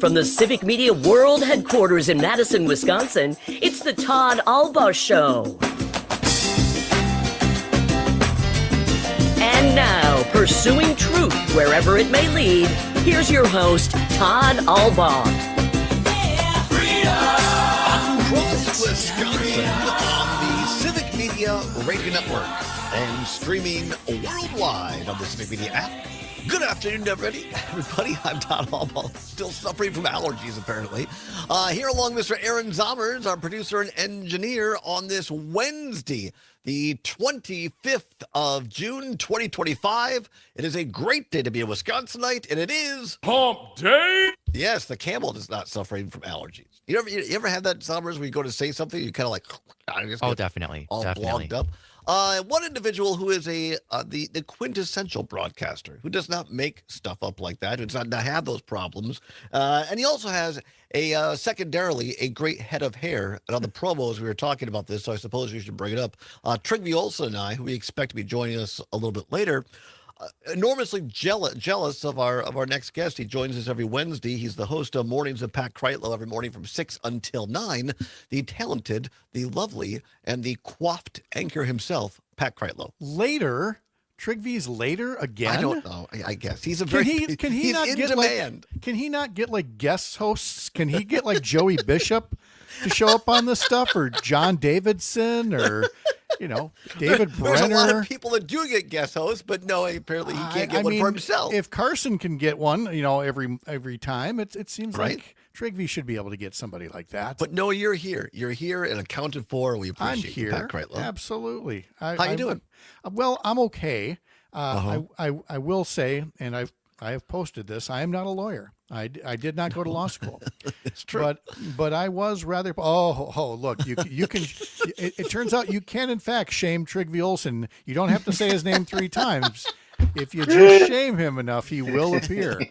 From the Civic Media World Headquarters in Madison, Wisconsin, it's the Todd Allbaugh Show. And now, pursuing truth wherever it may lead, here's your host, Todd Allbaugh. Across Wisconsin on the Civic Media Radio Network and streaming worldwide on the Civic Media app. Good afternoon, everybody. I'm Todd Allbaugh, still suffering from allergies, apparently. Here along Mr. Aaron Zommers, our producer and engineer, on this Wednesday, the 25th of June, 2025. It is a great day to be a Wisconsinite, and it is Hump Day. Yes, the camel is not suffering from allergies. You ever have that, Zommers, where you go to say something, you kind of like, definitely. all blogged up. One individual who is the quintessential broadcaster, who does not make stuff up like that, who does not have those problems. And he also has secondarily, a great head of hair. And on the promos, we were talking about this, so I suppose we should bring it up. Trygve Olsen and I, who we expect to be joining us a little bit later, enormously jealous of our next guest. He joins us every Wednesday. He's the host of Mornings with Pat Kreitlow every morning from 6 until 9. The talented, the lovely, and the coiffed anchor himself, Pat Kreitlow. Later, Trygve's later again? I don't know. I guess he's a very he's in demand. Can he not get like guest hosts? Can he get like Joey Bishop to show up on this stuff, or John Davidson, or David Brenner? There's a lot of people that do get guest hosts, but no, apparently he can't get one for himself. If Carson can get one, every time, it seems right? like Trygve should be able to get somebody like that. But no, you're here. You're here and accounted for, and we appreciate I'm here. You, Pat Kreitlow. Absolutely. How you doing? Well, I'm okay. I will say, and I have posted this, I am not a lawyer. I did not go to law school. It's true. But I was rather. Look, you can. It turns out you can in fact shame Trygve Olsen. You don't have to say his name 3 times. If you just shame him enough, he will appear.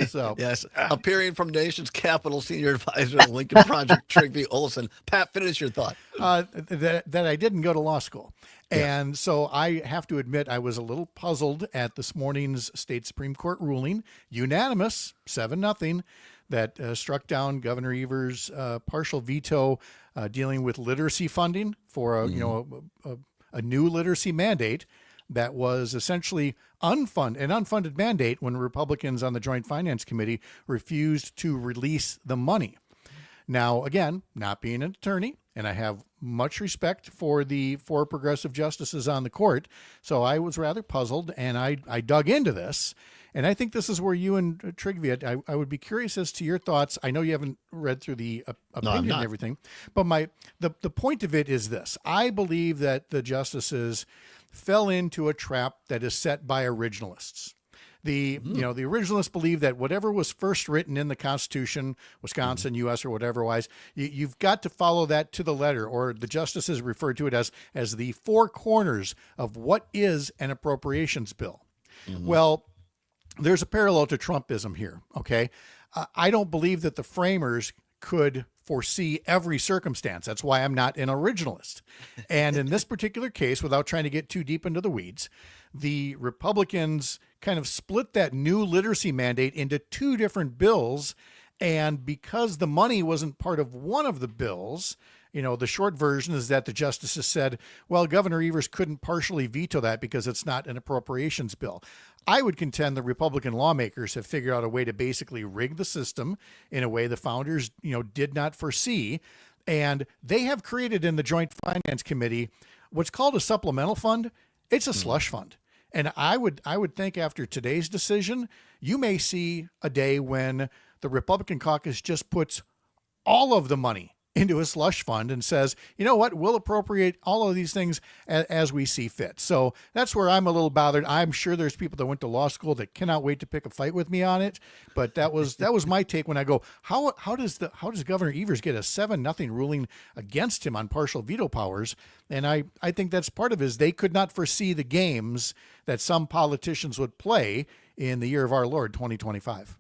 So yes, appearing from nation's capital, senior advisor of the Lincoln Project, Trygve Olsen. Pat, finish your thought. That I didn't go to law school. Yeah. And so I have to admit I was a little puzzled at this morning's state Supreme Court ruling, unanimous, 7-0, that struck down Governor Evers' partial veto dealing with literacy funding for a new literacy mandate that was essentially an unfunded mandate when Republicans on the Joint Finance Committee refused to release the money. Now, again, not being an attorney, and I have much respect for the 4 progressive justices on the court, so I was rather puzzled, and I dug into this, and I think this is where you and Trygve, I would be curious as to your thoughts. I know you haven't read through the opinion and everything, but the point of it is this. I believe that the justices fell into a trap that is set by originalists. The originalists believe that whatever was first written in the Constitution, Wisconsin, U.S., or whatever wise, you've got to follow that to the letter, or the justices refer to it as the 4 corners of what is an appropriations bill. Mm-hmm. Well, there's a parallel to Trumpism here, okay? I don't believe that the framers could foresee every circumstance. That's why I'm not an originalist. And in this particular case, without trying to get too deep into the weeds, the Republicans kind of split that new literacy mandate into 2 different bills. And because the money wasn't part of one of the bills, the short version is that the justices said, well, Governor Evers couldn't partially veto that because it's not an appropriations bill. I would contend the Republican lawmakers have figured out a way to basically rig the system in a way the founders, did not foresee. And they have created in the Joint Finance Committee what's called a supplemental fund. It's a slush fund. And I would think after today's decision, you may see a day when the Republican caucus just puts all of the money into a slush fund and says, you know what, we'll appropriate all of these things as we see fit. So that's where I'm a little bothered. I'm sure there's people that went to law school that cannot wait to pick a fight with me on it. But that was my take when I go, how does Governor Evers get a 7-0 ruling against him on partial veto powers? And I think that's part of it is they could not foresee the games that some politicians would play in the year of our Lord, 2025.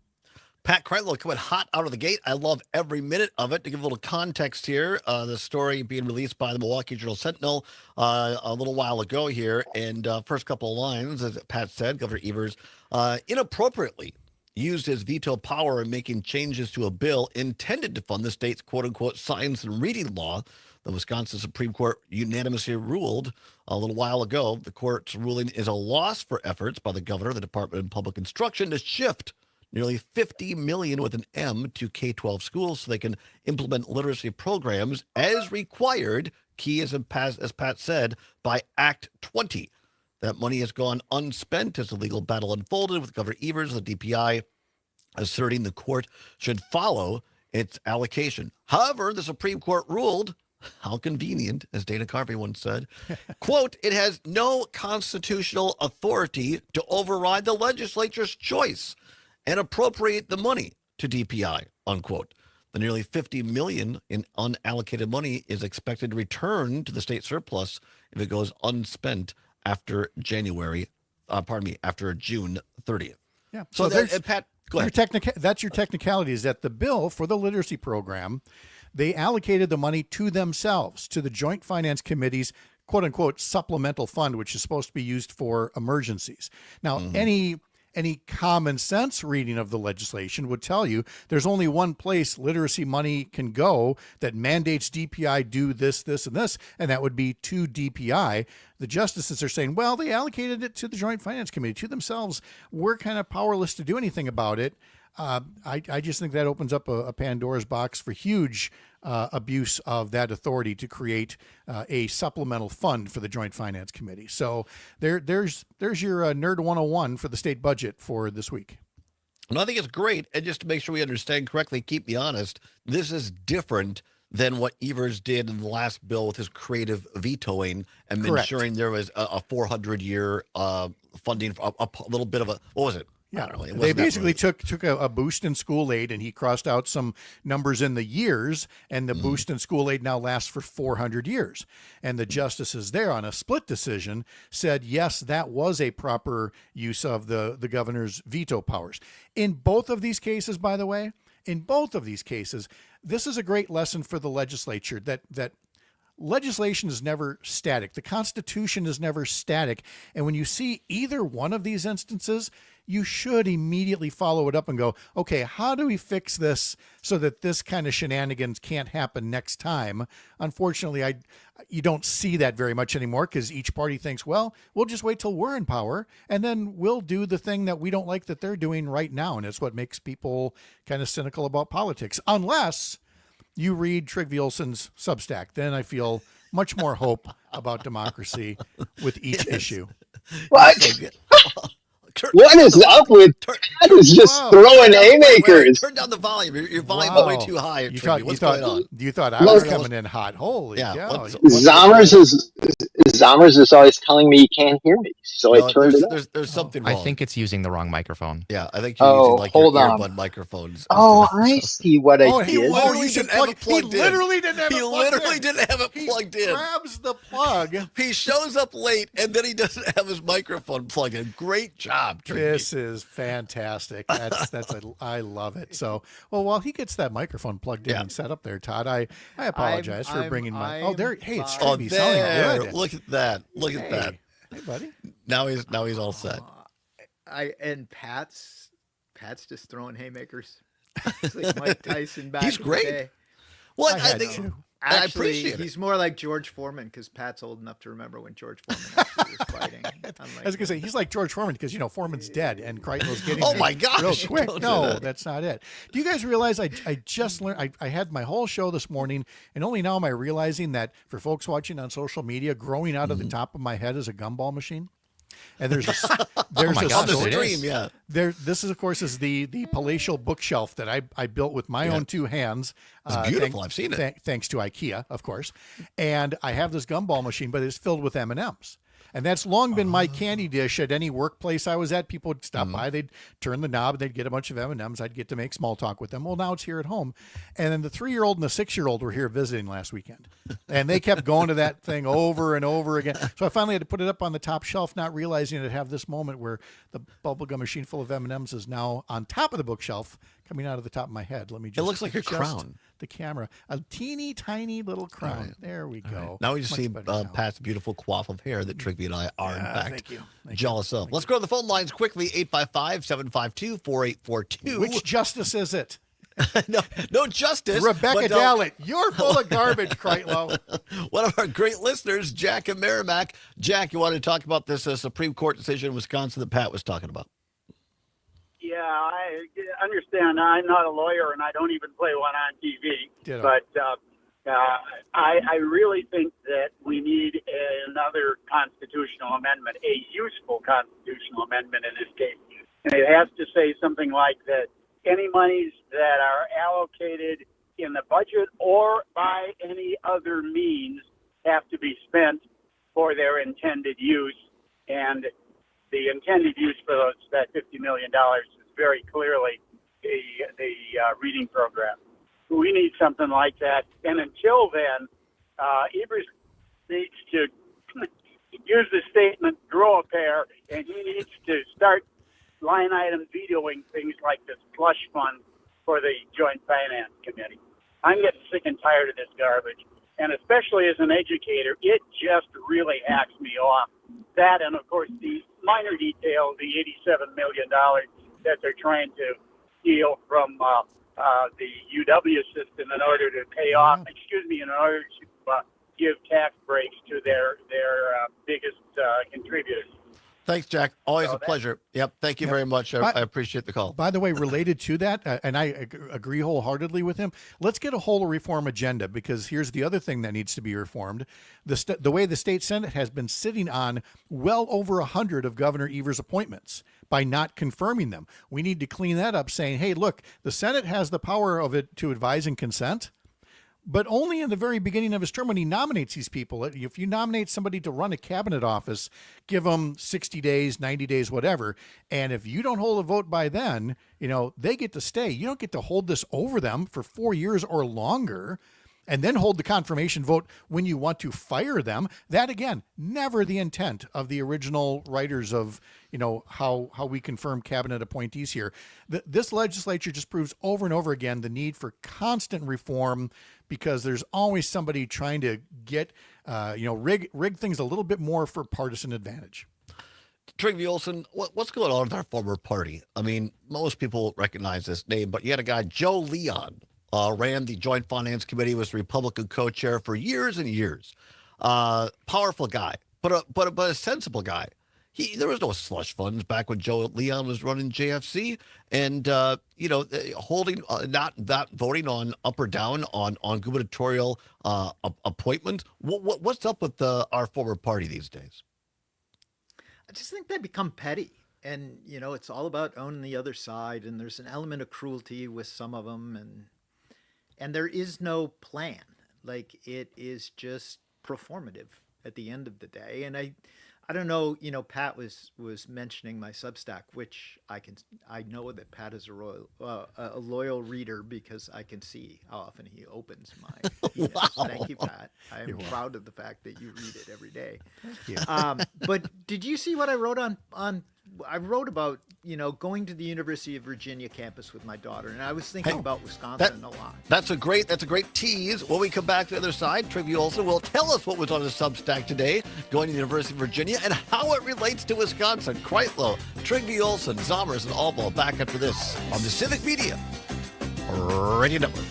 Pat Kreitlow coming hot out of the gate. I love every minute of it. To give a little context here, the story being released by the Milwaukee Journal-Sentinel a little while ago here. And first couple of lines, as Pat said, Governor Evers inappropriately used his veto power in making changes to a bill intended to fund the state's quote-unquote science and reading law. The Wisconsin Supreme Court unanimously ruled a little while ago. The court's ruling is a loss for efforts by the governor, the Department of Public Instruction, to shift nearly $50 million with an M to K-12 schools so they can implement literacy programs as required, key as Pat said, by Act 20. That money has gone unspent as the legal battle unfolded, with Governor Evers of the DPI asserting the court should follow its allocation. However, the Supreme Court ruled, how convenient, as Dana Carvey once said, quote, it has no constitutional authority to override the legislature's choice and appropriate the money to DPI, unquote. The nearly $50 million in unallocated money is expected to return to the state surplus if it goes unspent after after June 30th. Yeah. So Pat, go ahead. That's your technicality, is that the bill for the literacy program, they allocated the money to themselves, to the Joint Finance Committee's quote unquote supplemental fund, which is supposed to be used for emergencies. Now, any common sense reading of the legislation would tell you there's only one place literacy money can go that mandates DPI do this, this, and this, and that would be to DPI. The justices are saying, well, they allocated it to the Joint Finance Committee, to themselves. We're kind of powerless to do anything about it. I just think that opens up a Pandora's box for huge abuse of that authority to create a supplemental fund for the Joint Finance Committee. So there's your Nerd 101 for the state budget for this week. And I think it's great. And just to make sure we understand correctly, keep me honest, this is different than what Evers did in the last bill with his creative vetoing and Correct. ensuring there was a 400-year funding, a little bit of a, what was it? Yeah, I don't know. It they wasn't that basically much. took a boost in school aid, and he crossed out some numbers in the years, and the boost in school aid now lasts for 400 years. And the justices there on a split decision said, yes, that was a proper use of the governor's veto powers. In both of these cases, by the way, this is a great lesson for the legislature that legislation is never static. The Constitution is never static. And when you see either one of these instances, you should immediately follow it up and go, okay, how do we fix this so that this kind of shenanigans can't happen next time? Unfortunately, you don't see that very much anymore because each party thinks, well, we'll just wait till we're in power and then we'll do the thing that we don't like that they're doing right now. And it's what makes people kind of cynical about politics, unless you read Trygve Olsen's Substack. Then I feel much more hope about democracy with each issue. What? What is up with that? Is just throwing haymakers. Turn down the volume. Your volume Wow. is way too high. You What's going on? thought I was coming in hot. Holy Yeah, cow. Zommers is always telling me he can't hear me, so I turned it up. There's something wrong. I think it's using the wrong microphone. Yeah, I think you're using like hold your on. earbud microphones. Oh, I see what I He did. literally didn't didn't have plug it plugged He in. literally didn't have He it plugged literally in. didn't have it plugged in. Grabs the plug. He shows up late and then he doesn't have his microphone plugged in. Great job, Trygve. This is fantastic. I love it. So, well, while he gets that microphone plugged in and set up there, Todd, I apologize for bringing my. Oh, there. Hey, it's Oh, Trygve there. sounding good. Look at that. Look at that. Hey, buddy. Now he's all set. And Pat's just throwing haymakers. It's like Mike Tyson back. He's in the great. day. Well, I I had think to. I Actually, appreciate it. he's more like George Foreman because Pat's old enough to remember when George Foreman actually was fighting. I was gonna say he's like George Foreman because Foreman's dead and Crichton was getting Oh there my gosh, real don't quick. do No, that. that's not it. Do you guys realize I just learned I had my whole show this morning and only now am I realizing that for folks watching on social media, growing out of the top of my head is a gumball machine. And there's my a gosh, on the story. it stream, is. yeah. This is of course the palatial bookshelf that I built with my own two hands. It's beautiful. I've seen it. Thanks to IKEA, of course. And I have this gumball machine, but it's filled with M&Ms. And that's long been my candy dish at any workplace I was at. People would stop by, they'd turn the knob, they'd get a bunch of M&Ms. I'd get to make small talk with them. Well, now it's here at home. And then the 3-year-old and the 6-year-old were here visiting last weekend. And they kept going to that thing over and over again. So I finally had to put it up on the top shelf, not realizing I'd have this moment where the bubblegum machine full of M&Ms is now on top of the bookshelf coming out of the top of my head. Let me just. It looks like a adjust crown. The camera, a teeny tiny little crown. Right. There we go. Right. Now we just Much see better now. Pat's beautiful coif of hair that Trigby and I are, in fact, thank you. jealous of. Let's go to the phone lines quickly, 855-752-4842. Which justice is it? no justice. Rebecca but no- Dallett, you're full of garbage, Kreitlow. One of our great listeners, Jack in Merrimack. Jack, you wanted to talk about this Supreme Court decision in Wisconsin that Pat was talking about. Yeah, I understand. I'm not a lawyer, and I don't even play one on TV. Ditto. But I really think that we need another constitutional amendment, a useful constitutional amendment in this case. And it has to say something like that any monies that are allocated in the budget or by any other means have to be spent for their intended use. And the intended use for that $50 million is very clearly the reading program. We need something like that. And until then, Evers needs to use the statement, grow a pair, and he needs to start line item vetoing things like this slush fund for the Joint Finance Committee. I'm getting sick and tired of this garbage. And especially as an educator, it just really hacks me off. That and, of course, the minor detail, the $87 million that they're trying to steal from the UW system in order to pay off, in order to give tax breaks to their biggest contributors. Thanks, Jack. Always a pleasure. Yep. Thank you very much. I appreciate the call. By the way, related to that, and I agree wholeheartedly with him, let's get a whole reform agenda, because here's the other thing that needs to be reformed. The way the state Senate has been sitting on well over 100 of Governor Evers' appointments by not confirming them. We need to clean that up, saying, hey, look, the Senate has the power of it to advise and consent, but only in the very beginning of his term when he nominates these people. If you nominate somebody to run a cabinet office, give them 60 days, 90 days, whatever. And if you don't hold a vote by then, they get to stay. You don't get to hold this over them for 4 years or longer and then hold the confirmation vote when you want to fire them. That, again, never the intent of the original writers of, how we confirm cabinet appointees here. This legislature just proves over and over again the need for constant reform, because there's always somebody trying to get, rig things a little bit more for partisan advantage. Trygve Olsen, what's going on with our former party? I mean, most people recognize this name, but you had a guy, Joe Leon, ran the Joint Finance Committee, was Republican co-chair for years and years. Powerful guy, but a sensible guy. There was no slush funds back when Joe Leon was running JFC, and holding not voting on up or down on gubernatorial appointments. What's up with our former party these days? I just think they become petty, and it's all about owning the other side, and there's an element of cruelty with some of them, and there is no plan. Like, it is just performative at the end of the day. And I don't know, Pat was mentioning my Substack, which I know that Pat is a loyal reader, because I can see how often he opens my emails. Wow. Thank you, Pat. I am proud of the fact that you read it every day. Yeah. But did you see what I wrote on I wrote about, going to the University of Virginia campus with my daughter, and I was thinking about Wisconsin a lot. That's a great tease. When we come back to the other side, Trygve Olsen will tell us what was on his Substack today, going to the University of Virginia, and how it relates to Wisconsin. Kreitlow, Trygve Olsen, Zommers, and Allbaugh back after this on the Civic Media Radio Network.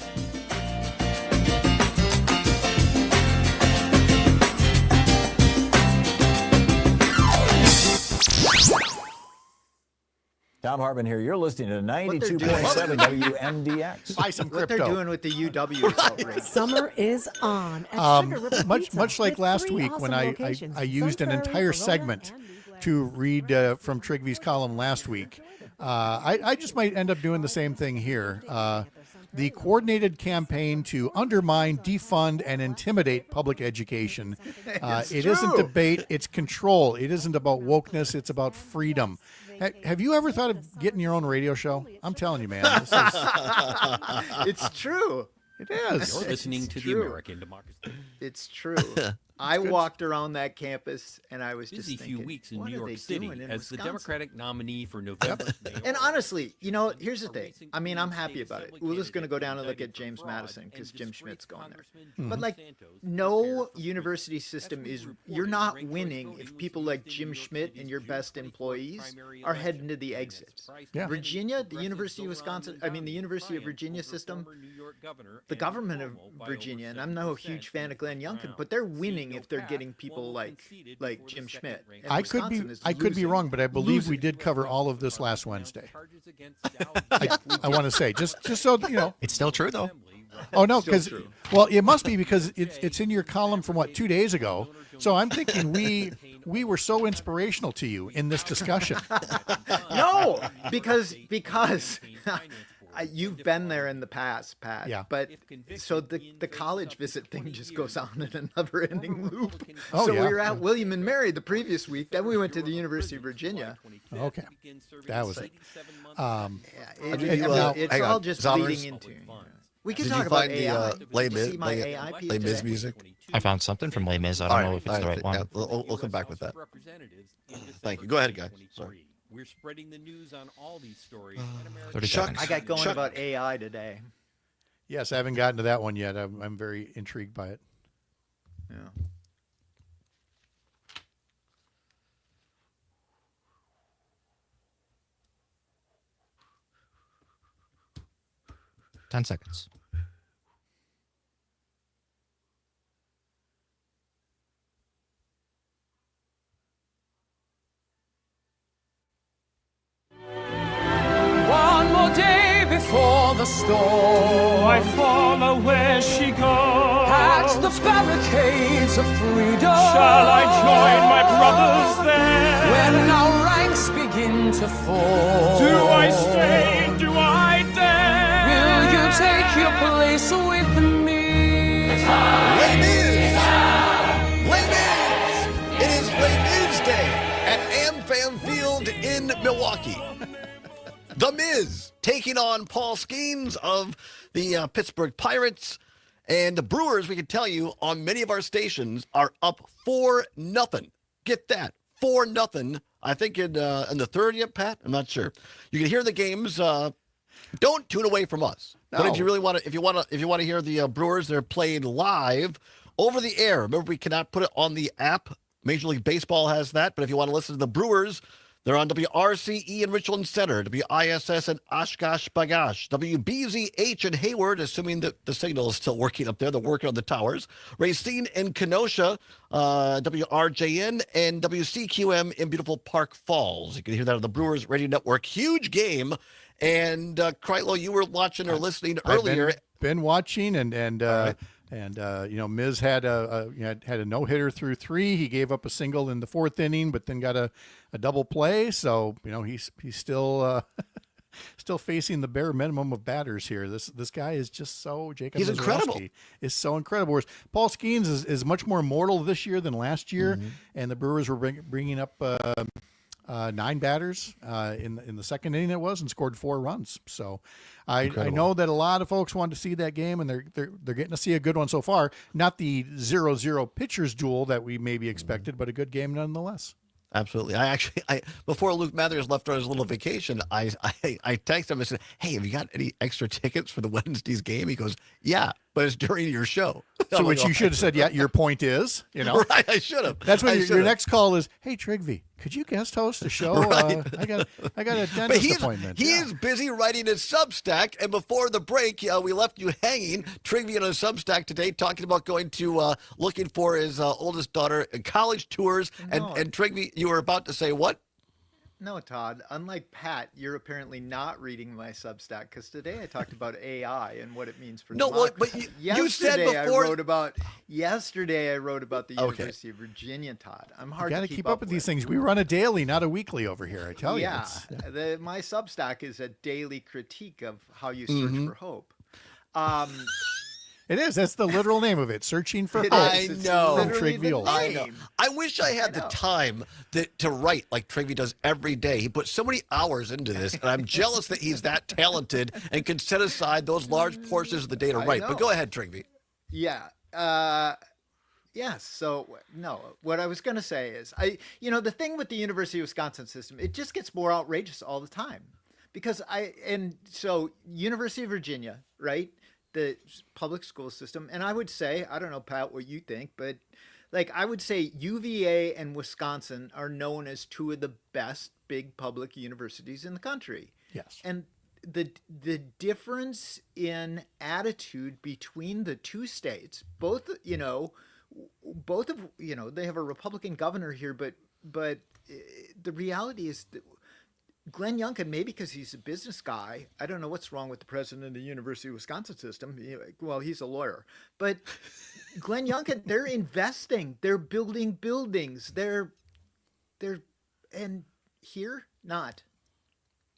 Tom Hartman here. You're listening to 92.7 WMDX. Buy some What crypto. they're doing with the UW is outrageous. Summer is on. At Sugar River Pizza Much like with last 3 week when awesome I locations in used an Sunbury, entire Verona, segment and New Glarus. to read from Trygve's column last week. I just might end up doing the same thing here. The coordinated campaign to undermine, defund, and intimidate public education. It isn't debate, it's control. It isn't about wokeness, it's about freedom. Have you ever thought of getting your own radio show? I'm telling you, man. This is, It's true. it is. You're listening to the American Democracy. It's true. I walked around that campus and I was just busy thinking, few weeks in what New are York they City doing in as the Wisconsin? Democratic nominee for November's mayoral. And honestly, you know, here's the thing. I mean, I'm happy about it. Ula's going to go down and look at James Madison because Jim Schmidt's going there. But like, no university system is, you're not winning if people like Jim Schmidt and your best employees are heading to the exits. Yeah. Virginia, the University of Wisconsin, I mean, the University of Virginia system, the government of Virginia, and I'm no huge fan of Glenn Youngkin, but they're winning if they're getting people like Jim Schmidt. And I could be losing. wrong, but I believe we did cover all of this last Wednesday. I want to say just so you know. It's still true though. Oh no, because it must be because it's in your column from 2 days ago. So I'm thinking we were so inspirational to you in this discussion. No, because you've been there in the past, Pat. Yeah. But so the college visit thing just goes on in a never-ending loop. Oh, so yeah. we were at William and Mary the previous week. Then we went to the University of Virginia. Okay, that was it. It's all just bleeding into. We could Did talk you about find AI. the Les Did you see my AI piece Mis today? music? I found something from Les Mis. I don't know if it's the right one. Yeah, we'll come back with that. Thank you. Go ahead, guys. Sorry. We're spreading the news on all these stories. 30 Chuck, seconds. I got going about AI today. Yes, I haven't gotten to that one yet. I'm very intrigued by it. Yeah. Ten seconds. One more day before the storm, I follow where she goes. at the barricades of freedom. Shall I join my brothers there? When our ranks begin to fall, Do I stay? Do I dare? will you take your place with me? Les Mis! Les Mis! It is Les Mis Day at AmFam Field in Milwaukee. The Miz taking on Paul Skeens of the Pittsburgh Pirates. And the Brewers, we can tell you, on many of our stations are up 4-0. Get that, 4-0. I think in the third yet, Pat? I'm not sure. You can hear the games. Don't tune away from us. No. But if you really want to, if you want to hear the Brewers, they're playing live over the air. Remember, we cannot put it on the app. Major League Baseball has that. But if you want to listen to the Brewers, they're on WRCE in Richland Center, WISS in Oshkosh Bagash, WBZH in Hayward, assuming that the signal is still working up there. They're working on the towers. Racine in Kenosha, WRJN, and WCQM in beautiful Park Falls. You can hear that on the Brewers Radio Network. Huge game. And Kreitlow, you were watching or listening earlier. I've been watching, and you know, Miz had a no-hitter through 3. He gave up a single in the 4th inning, but then got a double play. So you know, he's still still facing the bare minimum of batters here. This guy is just so Jacob. He's incredible. Is so incredible. Whereas Paul Skeens is much more immortal this year than last year, and the Brewers were bringing up 9 batters in the 2nd inning it was, and scored 4 runs. So I know that a lot of folks want to see that game, and they're getting to see a good one so far. Not the 0-0 pitchers duel that we maybe expected, but a good game nonetheless. Absolutely. I before Luke Mathers left on his little vacation, I texted him and said, "Hey, have you got any extra tickets for the Wednesday's game?" He goes, "Yeah, but it's during your show." So which you should have said, "Yeah, your point is," you know. Right, I should have. That's when your next call is, "Hey, Trigby, could you guest host a show? Right. I got a dentist appointment." He is busy writing his Substack, and before the break, we left you hanging. Trigby on a Substack today, talking about going to looking for his oldest daughter college tours, and Trigby, you were about to say what? No, Todd, unlike Pat, you're apparently not reading my Substack, because today I talked about AI and what it means for democracy. But you said before. Yesterday I wrote about the University of Virginia, Todd. I'm hard You got to to keep up with these things. We run a daily, not a weekly over here, I tell you. Yeah, my Substack is a daily critique of how you search for hope. It is. That's the literal name of it. Searching for hope. I know. From Trigby. I know. I wish I had the time to write like Trigby does every day. He puts so many hours into this, and I'm jealous that he's that talented and can set aside those large portions of the day to write. But go ahead, Trigby. Yeah. Yes. So no, what I was going to say is, the thing with the University of Wisconsin system, it just gets more outrageous all the time, because University of Virginia, right, the public school system, and I would say, I don't know, Pat, what you think, but like I would say UVA and Wisconsin are known as two of the best big public universities in the country. Yes. And the difference in attitude between the two states, both of they have a Republican governor here, but the reality is that Glenn Youngkin, maybe because he's a business guy, I don't know what's wrong with the president of the University of Wisconsin system. Well, he's a lawyer, but Glenn Youngkin, they're investing, they're building buildings, and here not.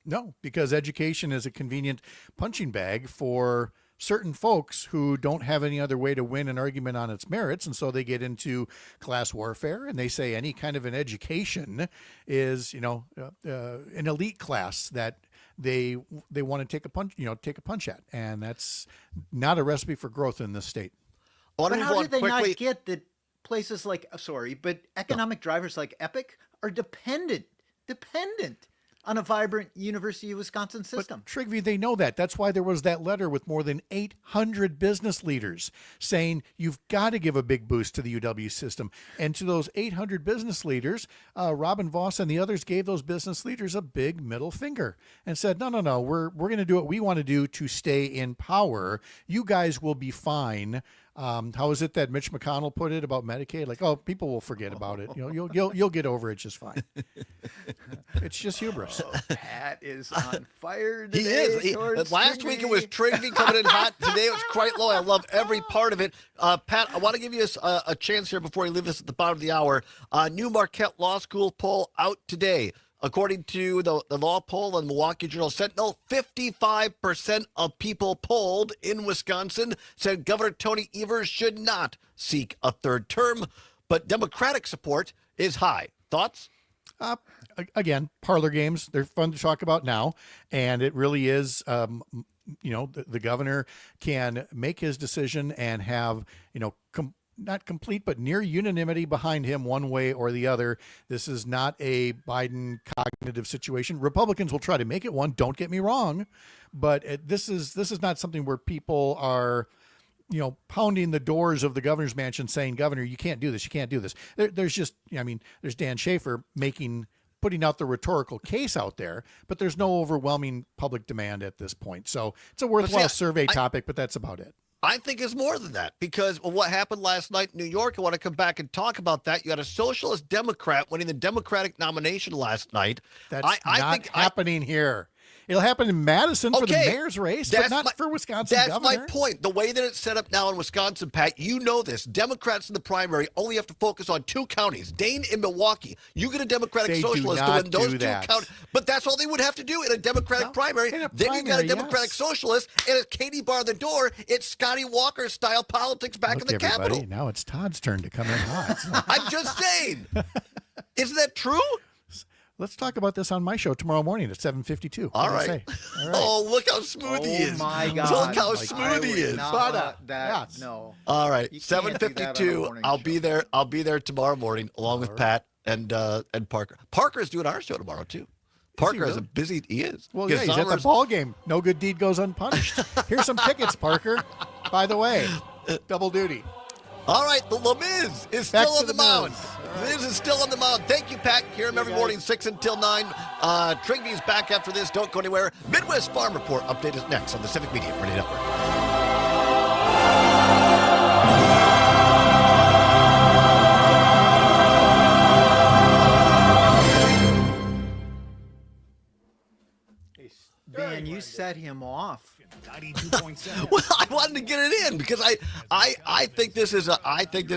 No, because education is a convenient punching bag for certain folks who don't have any other way to win an argument on its merits, and so they get into class warfare, and they say any kind of an education is, an elite class that they want to take a punch at, and that's not a recipe for growth in this state. But how did they not get that places like economic drivers like Epic are dependent on a vibrant University of Wisconsin system? But Trigby, they know that. That's why there was that letter with more than 800 business leaders saying you've got to give a big boost to the UW system. And to those 800 business leaders, Robin Voss and the others gave those business leaders a big middle finger and said, no, we're going to do what we want to do to stay in power. You guys will be fine. How is it that Mitch McConnell put it about Medicaid? Like, oh, people will forget about it. You'll get over it just fine. It's just hubris. Pat is on fire today. He is. Last week it was Trigby coming in hot. Today it was quite low. I love every part of it. Pat, I want to give you a chance here before we leave this at the bottom of the hour. New Marquette Law School poll out today. According to the law poll in Milwaukee Journal Sentinel, 55% of people polled in Wisconsin said Governor Tony Evers should not seek a third term, but Democratic support is high. Thoughts? Again, parlor games, they're fun to talk about now, and it really is, the governor can make his decision and have, not complete, but near unanimity behind him one way or the other. This is not a Biden cognitive situation. Republicans will try to make it one, don't get me wrong, but this is not something where people are, pounding the doors of the governor's mansion saying, Governor, you can't do this. You can't do this. There's Dan Schaefer putting out the rhetorical case out there, but there's no overwhelming public demand at this point. So it's a worthwhile survey topic, but that's about it. I think it's more than that, because what happened last night in New York, I want to come back and talk about that. You had a socialist Democrat winning the Democratic nomination last night. That's not happening here. It'll happen in Madison for the mayor's race, but not for Wisconsin governor. That's my point. The way that it's set up now in Wisconsin, Pat, you know this. Democrats in the primary only have to focus on two counties, Dane and Milwaukee. You get a Democratic socialist to win those two counties. But that's all they would have to do in a Democratic primary. Then you got a Democratic socialist, and it's Katie bar the door. It's Scotty Walker style politics back in the Capitol. Now it's Todd's turn to come in hot. I'm just saying. Isn't that true? Let's talk about this on my show tomorrow morning at 7:52. All right. Oh, look how smooth he is. Oh, my God. Look how smooth he is. No. All right. 7:52. I'll be there. I'll be there tomorrow morning along with Pat and Parker. Parker is doing our show tomorrow, too. Parker has a busy, he is. Well, yeah, he's at the ball game. No good deed goes unpunished. Here's some tickets, Parker. By the way, double duty. All right, the Miz is still on the mound. Miz is still on the mound. Thank you, Pat. Hear him every morning, 6 until 9. Trigby's back after this. Don't go anywhere. Midwest Farm Report update is next on the Civic Media Radio Network. Man, you set him off. 92.7. Well, I wanted to get it in because I think this is a I think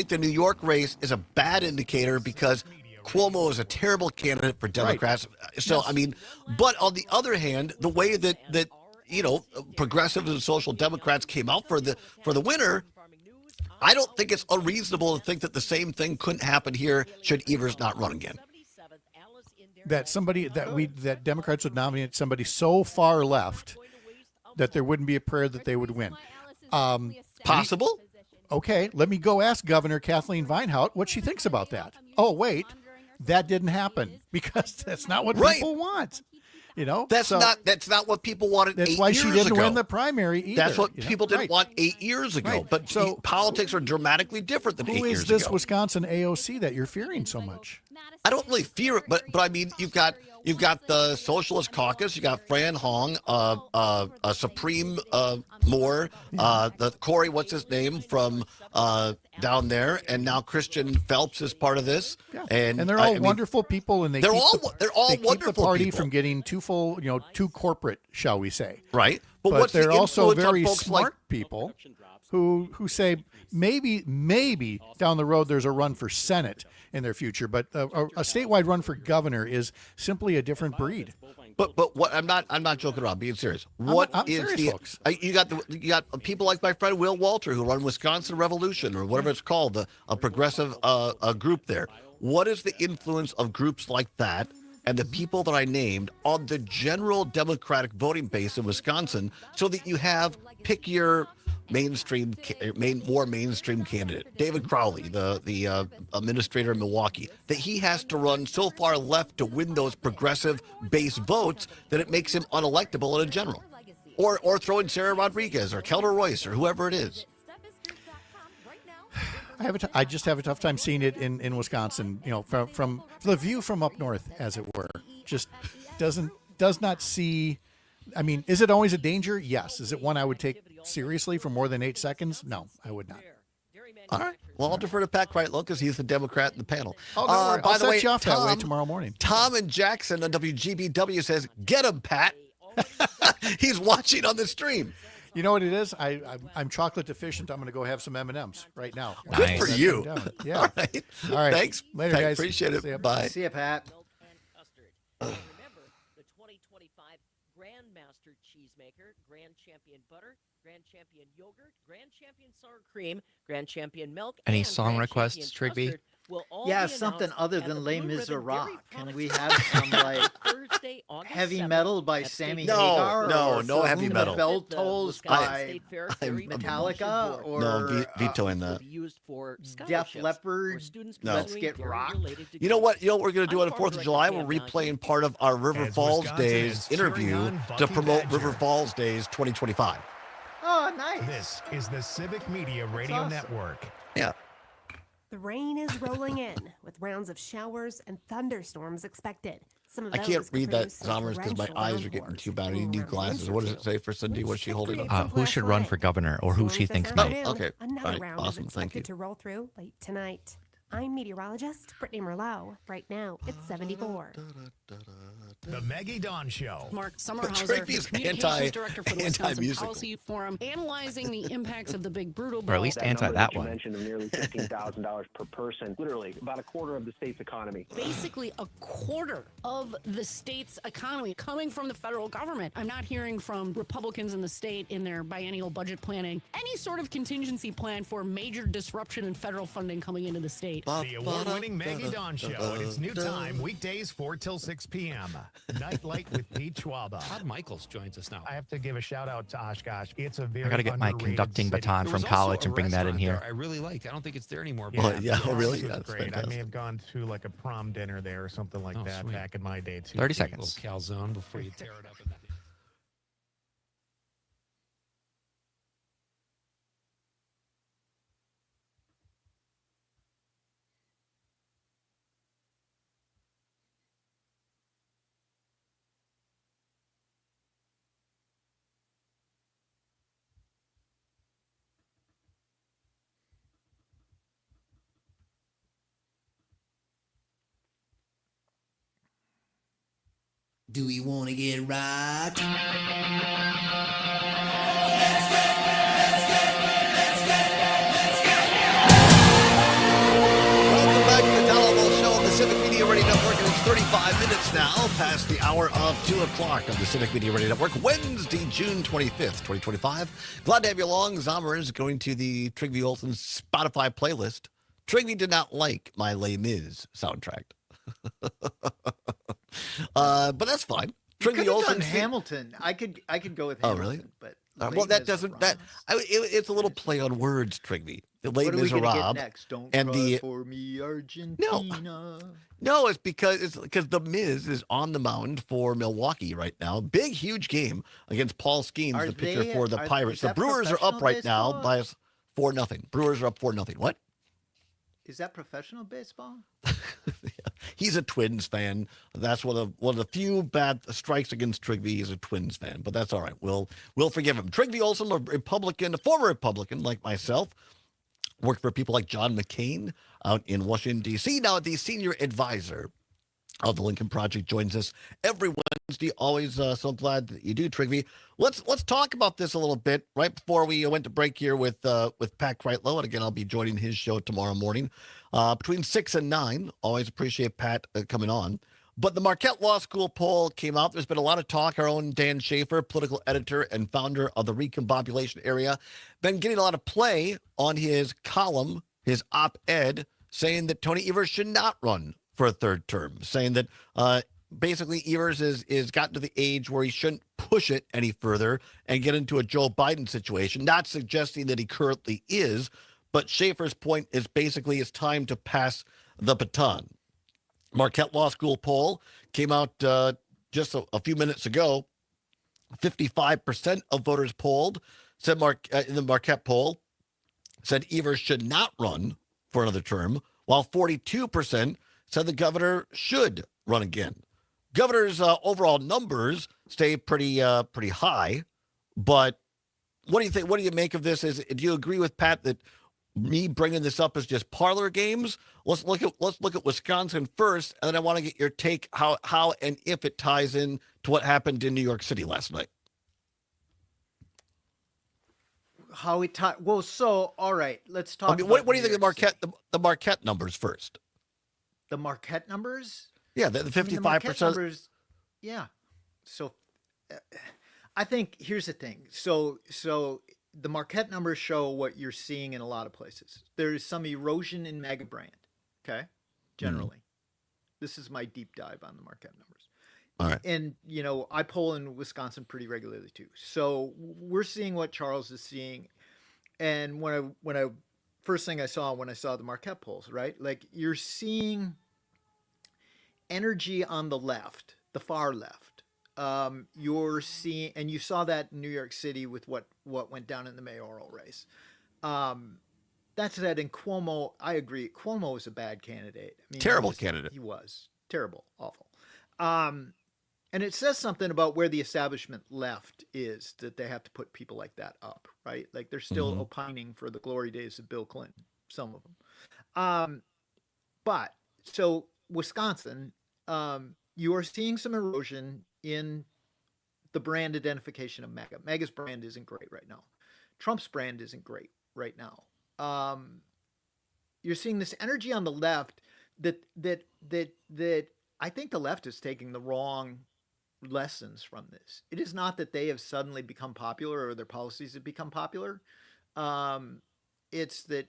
the New York race is a bad indicator because Cuomo is a terrible candidate for Democrats. Right. So I mean, but on the other hand, the way that progressives and social Democrats came out for the winner, I don't think it's unreasonable to think that the same thing couldn't happen here should Evers not run again. That Democrats would nominate somebody so far left that there wouldn't be a prayer that they would win. Possible? Okay, let me go ask Governor Kathleen Vinehout what she thinks about that. Oh, wait, that didn't happen because that's not what people want. That's not what people wanted. That's why she didn't win the primary either. That's what people didn't want 8 years ago. Right. But So politics are dramatically different than 8 years ago. Who is this Wisconsin AOC that you're fearing so much? I don't really fear it, but I mean, you've got the Socialist Caucus, you got Fran Hong, Supreme Moore, the Corey, what's his name from down there, and now Christian Phelps is part of this. Yeah. And they're all wonderful people, and they're all keep wonderful the party people. from getting too full, too corporate, shall we say? Right. But what's they're the also influence on very folks smart like people who say maybe down the road there's a run for Senate in their future, but a statewide run for governor is simply a different breed. But what I'm not joking around, being serious. I'm serious, folks. You got people like my friend Will Walter who run Wisconsin Revolution or whatever it's called, a progressive group there. What is the influence of groups like that and the people that I named on the general Democratic voting base in Wisconsin, so that you have pick your more mainstream candidate, David Crowley, the administrator in Milwaukee, that he has to run so far left to win those progressive base votes that it makes him unelectable in a general, or throw in Sarah Rodriguez or Kelder Royce or whoever it is. I just have a tough time seeing it in Wisconsin. From the view from up north, as it were, just does not see. I mean, is it always a danger? Yes. Is it one I would take seriously for more than 8 seconds? No, I would not. All right. Well, I'll defer to Pat Kreitlow because he's the Democrat in the panel. By the set way, you off that way tomorrow morning. Tom in Jackson on WGBW says, "Get him, Pat." He's watching on the stream. You know what it is? I'm chocolate deficient. I'm going to go have some M&Ms right now. Good for you. Yeah. All right. Thanks. Later, Pat, guys. Appreciate it. See ya. Bye. See ya, Pat. Remember, the 2025 Grandmaster Cheesemaker, Grand Champion Butter, Grand Champion Yogurt, Grand Champion Sour Cream, Grand Champion Milk, Any and song Grand requests, Champion Trigby? Custard will all Yeah, be something announced other at than the Les Blue Ribbon Miserables. Dairy Can we Products have some like Thursday, August heavy 7th metal by at Sammy State Hagar? No, or no heavy Saloon metal. of Bell The Tolls Wisconsin by State Fair I'm- Ferry Metallica Board. or No, vetoing will that. be used for Def scholarships Leppard, for students No. Let's pursuing Get dairy Rocked. related You know what? degrees. You know what we're going to do on the I'm 4th of Farm July? Director We're Cam replaying part of our River As Falls Wisconsin Days is cheering interview on to Bucky promote Badger. River Falls Days 2025. Oh, nice. This is the Civic Media Radio awesome. Network. Yeah. The rain is rolling in, with rounds of showers and thunderstorms expected. Some of I those can't could read that, produce some Zommers, because my torrential eyes are getting downpours too bad. I between need new around glasses. an What does inch it say for Cindy? What's she holding up? Who should run for governor, or who she Storms thinks this might? afternoon. Okay. Another All right. round Awesome. is Thank you. expected to roll through late tonight. I'm meteorologist Brittany Merlot. Right now, it's 74. The Maggie Dawn Show. Mark Summerhauser, Trigby's Communications Director for the Wisconsin anti-musical. Policy Forum, analyzing the impacts of the big brutal Or at least anti that you one. mentioned of nearly $15,000 per person, literally about a quarter of the state's economy. Basically a quarter of the state's economy coming from the federal government. I'm not hearing from Republicans in the state in their biennial budget planning any sort of contingency plan for major disruption in federal funding coming into the state. The award-winning Maggie Dawn Show at its new time, weekdays 4 till 6 p.m. Nightlight with Pete Schwaba. Todd Michaels joins us now. I have to give a shout out to Oshkosh. It's a very I got to get my underrated conducting city. baton There from was also college a and bring that in restaurant here. there I really liked. I don't think it's there anymore. Yeah, Well, yeah, the really? Oshkosh Yeah, was that's great. I fantastic. may have gone to like a prom dinner there or something like Oh, that sweet. back in my day too. 30 A seconds. little calzone before you tear it up. In that. Do we want to get rocked? Welcome back to the Allbaugh Show on the Civic Media Radio Network, and it's 35 minutes now past the hour of 2 o'clock on the Civic Media Radio Network, Wednesday, June 25th, 2025. Glad to have you along. Zomer is going to the Trigby Olsen Spotify playlist. Trigby did not like my Les Mis soundtrack. But that's fine. You could Trigby have done Olsen. Hamilton. I could go with Oh, Hamilton. really? But Well, that doesn't it's a little play on words, Trigby. The Les What are we going to get Miserables next? Don't and cry for me, Argentina. No, it's because the Miz is on the mound for Milwaukee right now. Big, huge game against Paul Skeens, the pitcher for the Pirates. The Brewers are up right now by 4-0. Brewers are up 4-0. What? Is that professional baseball? He's a Twins fan. That's one of the few bad strikes against Trigby. He's a Twins fan, but that's all right. We'll forgive him. Trigby Olson, a Republican, a former Republican like myself, worked for people like John McCain out in Washington, D.C. Now the senior advisor of the Lincoln Project joins us every Wednesday. Always so glad that you do, Trigby. Let's talk about this a little bit right before we went to break here with Pat Kreitlow. And again, I'll be joining his show tomorrow morning between 6 and 9. Always appreciate Pat coming on. But the Marquette Law School poll came out. There's been a lot of talk. Our own Dan Schaefer, political editor and founder of the Recombobulation Area, been getting a lot of play on his column, his op-ed, saying that Tony Evers should not run for a third term, saying that basically Evers is gotten to the age where he shouldn't push it any further and get into a Joe Biden situation, not suggesting that he currently is, but Schaefer's point is basically it's time to pass the baton. Marquette Law School poll came out just a few minutes ago. 55% of voters polled said in the Marquette poll said Evers should not run for another term, while 42% said the governor should run again. Governor's overall numbers stay pretty high, but what do you think? What do you make of this? Do you agree with Pat that me bringing this up is just parlor games? Let's look at Wisconsin first, and then I want to get your take how and if it ties in to what happened in New York City last night. How it ties? Well, so all right, let's talk. I mean, what do you think of the Marquette numbers first? The Marquette numbers? Yeah, the 55%. Numbers, yeah. So I think here's the thing. So the Marquette numbers show what you're seeing in a lot of places. There is some erosion in MAGA brand, okay? Generally. This is my deep dive on the Marquette numbers. All right. And, I poll in Wisconsin pretty regularly too. So we're seeing what Charles is seeing. And when I first thing I saw when I saw the Marquette polls, right? Like you're seeing energy on the left, the far left. You're seeing, and you saw that in New York City with what went down in the mayoral race. That said, in Cuomo, I agree. Cuomo was a bad candidate. I mean, terrible candidate. He was terrible, awful. And it says something about where the establishment left is that they have to put people like that up, right? Like they're still opining for the glory days of Bill Clinton, some of them. But so Wisconsin, you are seeing some erosion in the brand identification of MAGA. MAGA's brand isn't great right now. Trump's brand isn't great right now. You're seeing this energy on the left that I think the left is taking the wrong lessons from this. It is not that they have suddenly become popular or their policies have become popular. It's that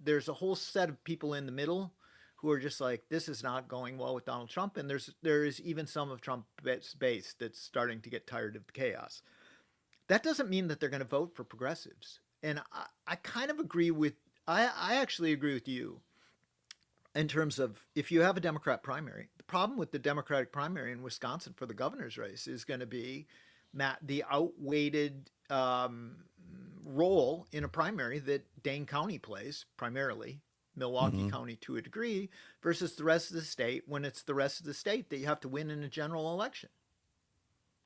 there's a whole set of people in the middle who are just like, this is not going well with Donald Trump. And there is even some of Trump's base that's starting to get tired of the chaos. That doesn't mean that they're going to vote for progressives. And I kind of agree with, I actually agree with you in terms of if you have a Democrat primary. The problem with the Democratic primary in Wisconsin for the governor's race is going to be the outweighted role in a primary that Dane County plays primarily, Milwaukee County to a degree, versus the rest of the state when it's the rest of the state that you have to win in a general election.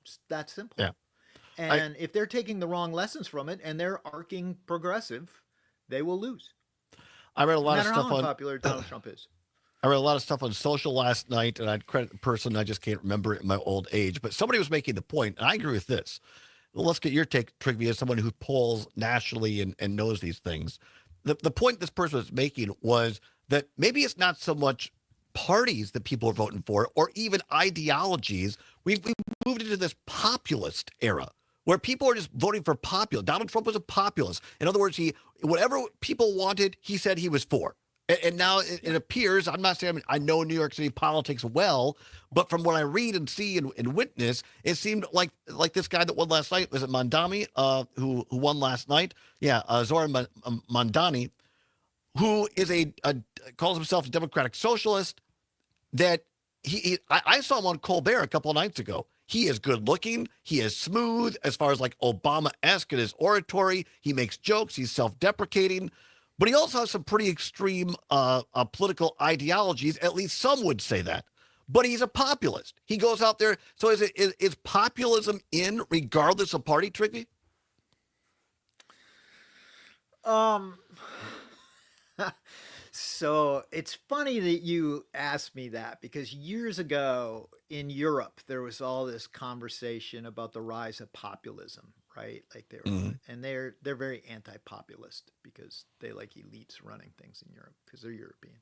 It's that simple. Yeah. And if they're taking the wrong lessons from it and they're arcing progressive, they will lose. I read a lot of stuff how on unpopular Donald Trump is. I read a lot of stuff on social last night, and I'd credit the person. I just can't remember it in my old age. But somebody was making the point, and I agree with this. Well, let's get your take, Trigby, as someone who polls nationally and knows these things. The point this person was making was that maybe it's not so much parties that people are voting for or even ideologies. We've moved into this populist era where people are just voting for popular. Donald Trump was a populist. In other words, whatever people wanted, he said he was for. And now it appears, I'm not saying I know New York City politics well, but from what I read and see and witness, it seemed like this guy that won last night, was it Mondani, who won last night? Yeah, Zoran Mondani, who is calls himself a democratic socialist, that I saw him on Colbert a couple of nights ago. He is good looking. He is smooth as far as like Obama-esque in his oratory. He makes jokes. He's self-deprecating. But he also has some pretty extreme political ideologies. At least some would say that. But he's a populist. He goes out there. So is populism in regardless of party, Trigby? So it's funny that you asked me that, because years ago in Europe, there was all this conversation about the rise of populism, right? Like and they're very anti-populist because they like elites running things in Europe because they're European.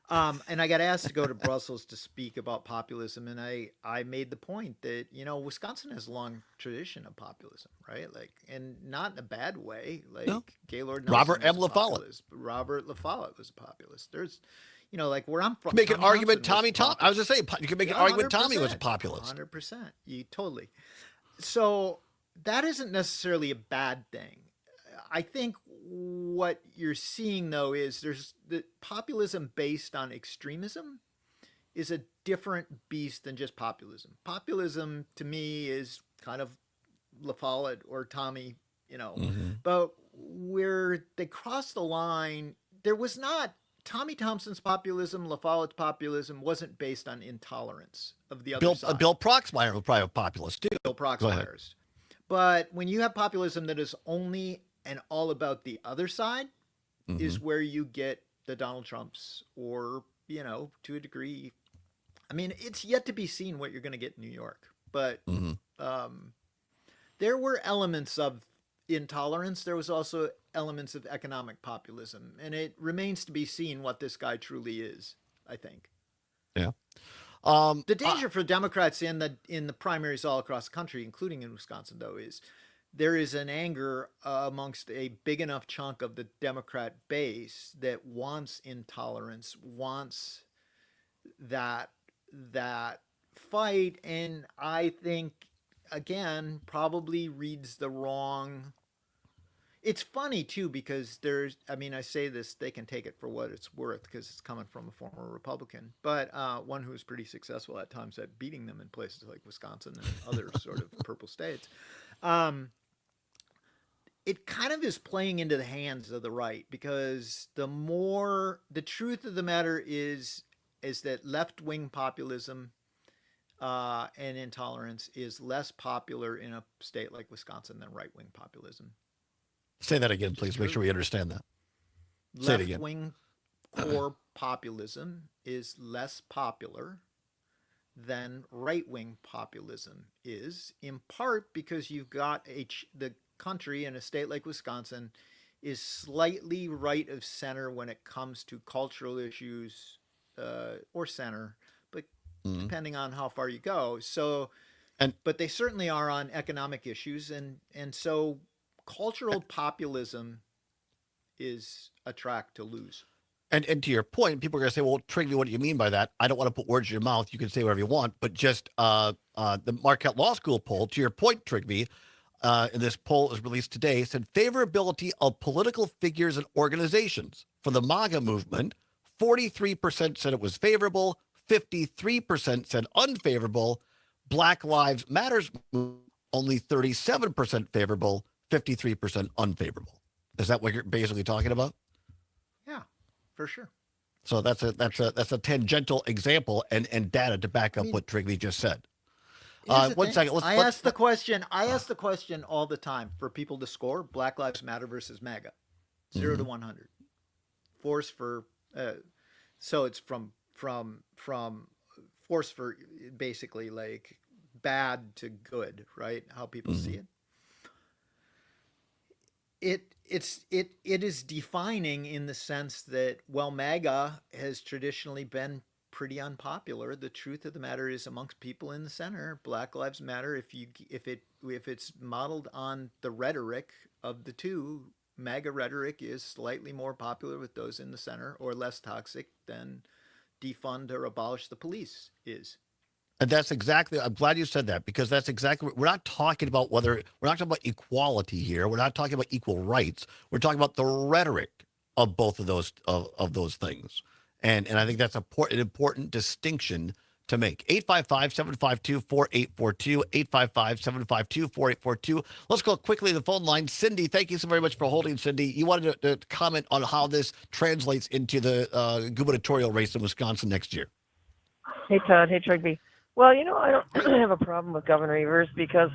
And I got asked to go to Brussels to speak about populism, and I made the point that, Wisconsin has a long tradition of populism, right? Like, and not in a bad way. Like Gaylord Nelson Robert M. was a LaFollette. populist. Robert LaFollette was a populist. There's, like where I'm from. You can make an argument Thompson Tommy. I was just saying, you can make an argument Tommy was a 100%. populist. 100%. You totally. So that isn't necessarily a bad thing. I think what you're seeing, though, is there's the populism based on extremism is a different beast than just populism. Populism, to me, is kind of LaFollette or Tommy, but where they crossed the line, there was not Tommy Thompson's populism, LaFollette's populism wasn't based on intolerance of the other side. Bill Proxmire was probably a populist, too. Bill Proxmire's. But when you have populism that is only and all about the other side, is where you get the Donald Trumps or, to a degree. I mean, it's yet to be seen what you're going to get in New York. But there were elements of intolerance. There was also elements of economic populism. And it remains to be seen what this guy truly is, I think. Yeah. The danger for Democrats in the primaries all across the country, including in Wisconsin, though, is there is an anger amongst a big enough chunk of the Democrat base that wants intolerance, wants that fight, and I think, again, probably reads the wrong. It's funny, too, because I say this, they can take it for what it's worth because it's coming from a former Republican, but one who was pretty successful at times at beating them in places like Wisconsin and other sort of purple states. It kind of is playing into the hands of the right, because the truth of the matter is that left-wing populism and intolerance is less popular in a state like Wisconsin than right-wing populism. Say that again, please. Make sure we understand that. Say it again. Left-wing core populism is less popular than right-wing populism is, in part because you've got the country in a state like Wisconsin is slightly right of center when it comes to cultural issues, or center, but depending on how far you go. So, but they certainly are on economic issues, and so cultural populism is a track to lose. And to your point, people are going to say, well, Trigby, what do you mean by that? I don't want to put words in your mouth. You can say whatever you want, but just the Marquette Law School poll, to your point, Trigby, and this poll is released today, said favorability of political figures and organizations for the MAGA movement, 43% said it was favorable, 53% said unfavorable. Black Lives Matters movement, only 37% favorable, 53% unfavorable. Is that what you're basically talking about? Yeah, for sure. So that's a tangential example and data to back up what Trigby just said. One second. I ask the question all the time for people to score Black Lives Matter versus MAGA, 0 to 100. Force for, so it's from force for basically like bad to good, right? How people see it. It is defining in the sense that, well, MAGA has traditionally been pretty unpopular. The truth of the matter is, amongst people in the center, Black Lives Matter, if it's modeled on the rhetoric of the two, MAGA rhetoric is slightly more popular with those in the center or less toxic than defund or abolish the police is. And that's exactly, I'm glad you said that, because that's exactly, we're not talking about we're not talking about equality here. We're not talking about equal rights. We're talking about the rhetoric of both of those, of those things. And I think that's an important distinction to make. 855-752-4842, 855-752-4842. Let's go quickly to the phone line. Cindy, thank you so very much for holding, Cindy. You wanted to comment on how this translates into the gubernatorial race in Wisconsin next year. Hey, Todd. Hey, Trigby. Well, I don't have a problem with Governor Evers because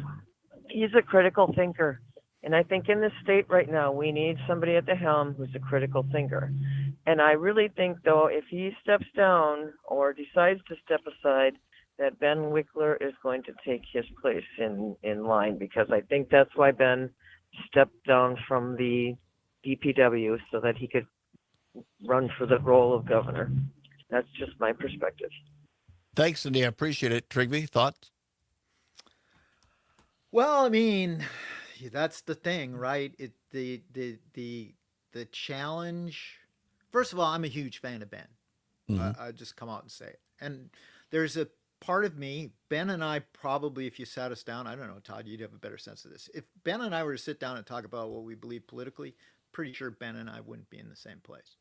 he's a critical thinker. And I think in this state right now, we need somebody at the helm who's a critical thinker. And I really think, though, if he steps down or decides to step aside, that Ben Wickler is going to take his place in line, because I think that's why Ben stepped down from the DPW, so that he could run for the role of governor. That's just my perspective. Thanks, Cindy. I appreciate it. Trigby, thoughts? Well, I mean, that's the thing, right? The challenge. First of all, I'm a huge fan of Ben. Mm-hmm. I just come out and say it. And there's a part of me, Ben and I probably, if you sat us down, I don't know, Todd, you'd have a better sense of this. If Ben and I were to sit down and talk about what we believe politically, pretty sure Ben and I wouldn't be in the same place.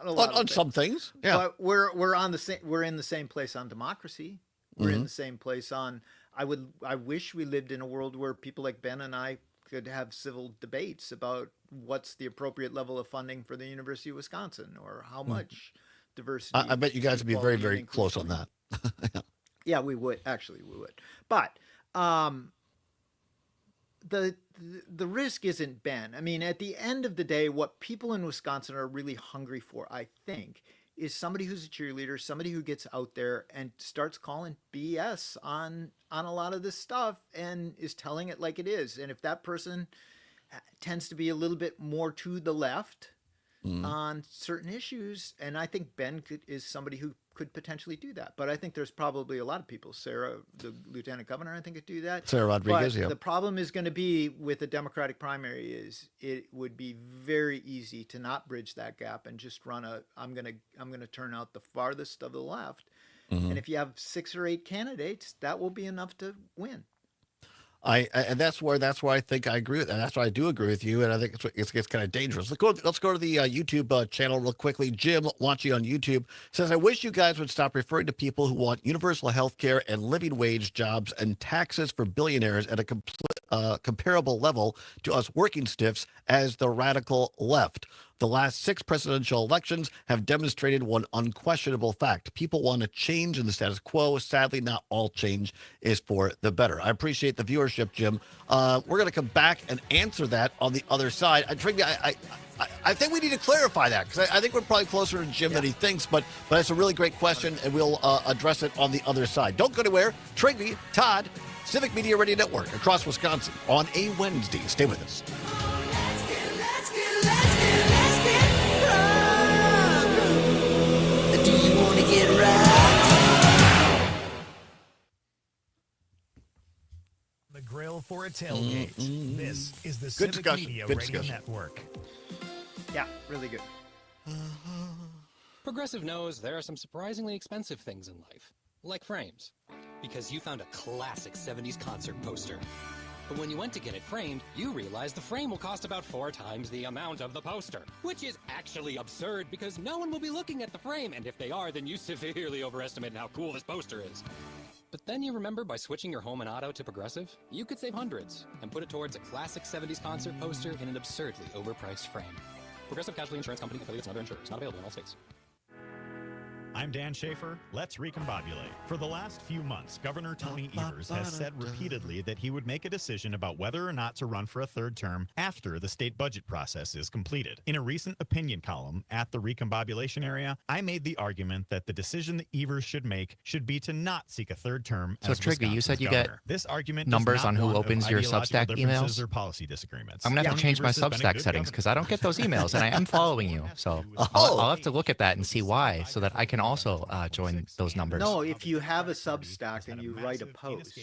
on some things, yeah. But we're in the same place on democracy. We're in the same place on. I wish we lived in a world where people like Ben and I could have civil debates about what's the appropriate level of funding for the University of Wisconsin, or how much diversity. I bet you guys would be very, very close on that. Yeah, we would. Actually, we would. But the risk isn't Ben. I mean, at the end of the day, what people in Wisconsin are really hungry for, I think, is somebody who's a cheerleader, somebody who gets out there and starts calling BS on a lot of this stuff and is telling it like it is. And if that person tends to be a little bit more to the left on certain issues, and I think Ben is somebody who could potentially do that. But I think there's probably a lot of people. Sarah, the lieutenant governor, I think could do that. Sarah Rodriguez, but yeah. The problem is going to be with the Democratic primary is it would be very easy to not bridge that gap and just run I'm going to turn out the farthest of the left. Mm-hmm. And if you have 6 or 8 candidates, that will be enough to win. And that's where I think I agree with, and that's why I do agree with you, and I think it's kind of dangerous. Let's go to the YouTube channel real quickly. Jim, watching on YouTube, says, "I wish you guys would stop referring to people who want universal health care and living wage jobs and taxes for billionaires at a comparable level to us working stiffs as the radical left. The last 6 presidential elections have demonstrated one unquestionable fact. People want to change in the status quo. Sadly, not all change is for the better." I appreciate the viewership, Jim. We're going to come back and answer that on the other side. I think we need to clarify that, because I think we're probably closer to Jim than he thinks, but it's a really great question, and we'll address it on the other side. Don't go anywhere. Trigby, Todd, Civic Media Radio Network across Wisconsin on a Wednesday. Stay with us. Do you want to get right? The grill for a tailgate. This is the Good Civic discussion. Media Good Radio discussion. Network. Yeah, really good. Progressive knows there are some surprisingly expensive things in life, like frames, because you found a classic 70s concert poster. But when you went to get it framed, you realized the frame will cost about 4 times the amount of the poster, which is actually absurd because no one will be looking at the frame, and if they are, then you severely overestimated how cool this poster is. But then you remember, by switching your home and auto to Progressive, you could save hundreds and put it towards a classic 70s concert poster in an absurdly overpriced frame. Progressive Casualty Insurance Company, affiliates, and other insurers. Not available in all states. I'm Dan Schaefer. Let's recombobulate. For the last few months, Governor Tony Evers has said repeatedly that he would make a decision about whether or not to run for a 3rd term after the state budget process is completed. In a recent opinion column at the recombobulation area, I made the argument that the decision that Evers should make should be to not seek a 3rd term So, as Trigby, you said you get governor. This argument numbers is not on who one of opens your ideological Substack differences emails? or policy disagreements. I'm going to have to change my Evers has been a Substack good settings governor. because I don't get those emails, and I am following you. So I'll have to look at that and see why, so that I can can also join those numbers. No, if you have a Substack and you write a post,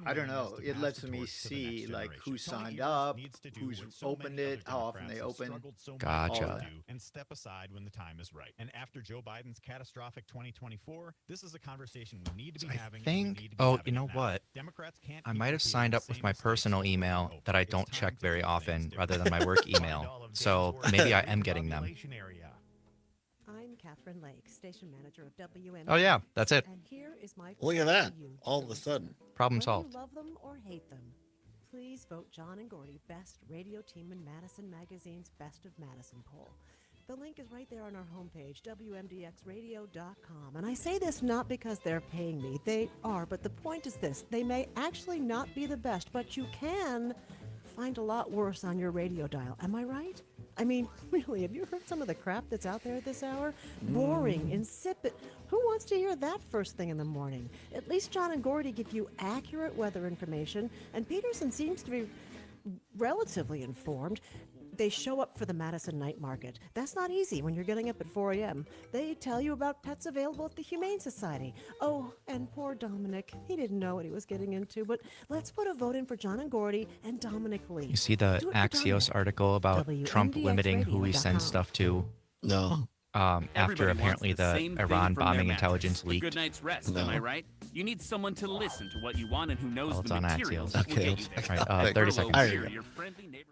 I don't know, it lets me see like who signed up, who's opened it, how often they open. Gotcha. And step aside when the time is right. And after Joe Biden's catastrophic 2024, this is a conversation we need to be having. Oh, you know what? I might have signed up with my personal email that I don't check very often rather than my work email. So maybe I am getting them. I'm Catherine Lake, station manager of WM. Oh, yeah, that's it. And here is my Look at that. All of a sudden. Problem Whether solved. you love them or hate them, please vote John and Gordy best radio team in Madison Magazine's Best of Madison poll. The link is right there on our homepage, WMDXradio.com. And I say this not because they're paying me. They are, but the point is this. They may actually not be the best, but you can find a lot worse on your radio dial. Am I right? I mean, really, have you heard some of the crap that's out there at this hour? Boring, insipid. Who wants to hear that first thing in the morning? At least John and Gordy give you accurate weather information, and Peterson seems to be relatively informed. They show up for the Madison night market. That's not easy when you're getting up at 4 a.m. They tell you about pets available at the Humane Society. Oh, and poor Dominic. He didn't know what he was getting into, but let's put a vote in for John and Gordy and Dominic Lee. You see the Axios article about Trump limiting who he sends stuff to? No. After apparently the Iran bombing intelligence leaked. Good night's rest, am I right? You need someone to listen to what you want and who knows Well, it's the on materials Axios. that will Okay. get you there. All right, 30 seconds. Furlough here, your friendly neighborhood.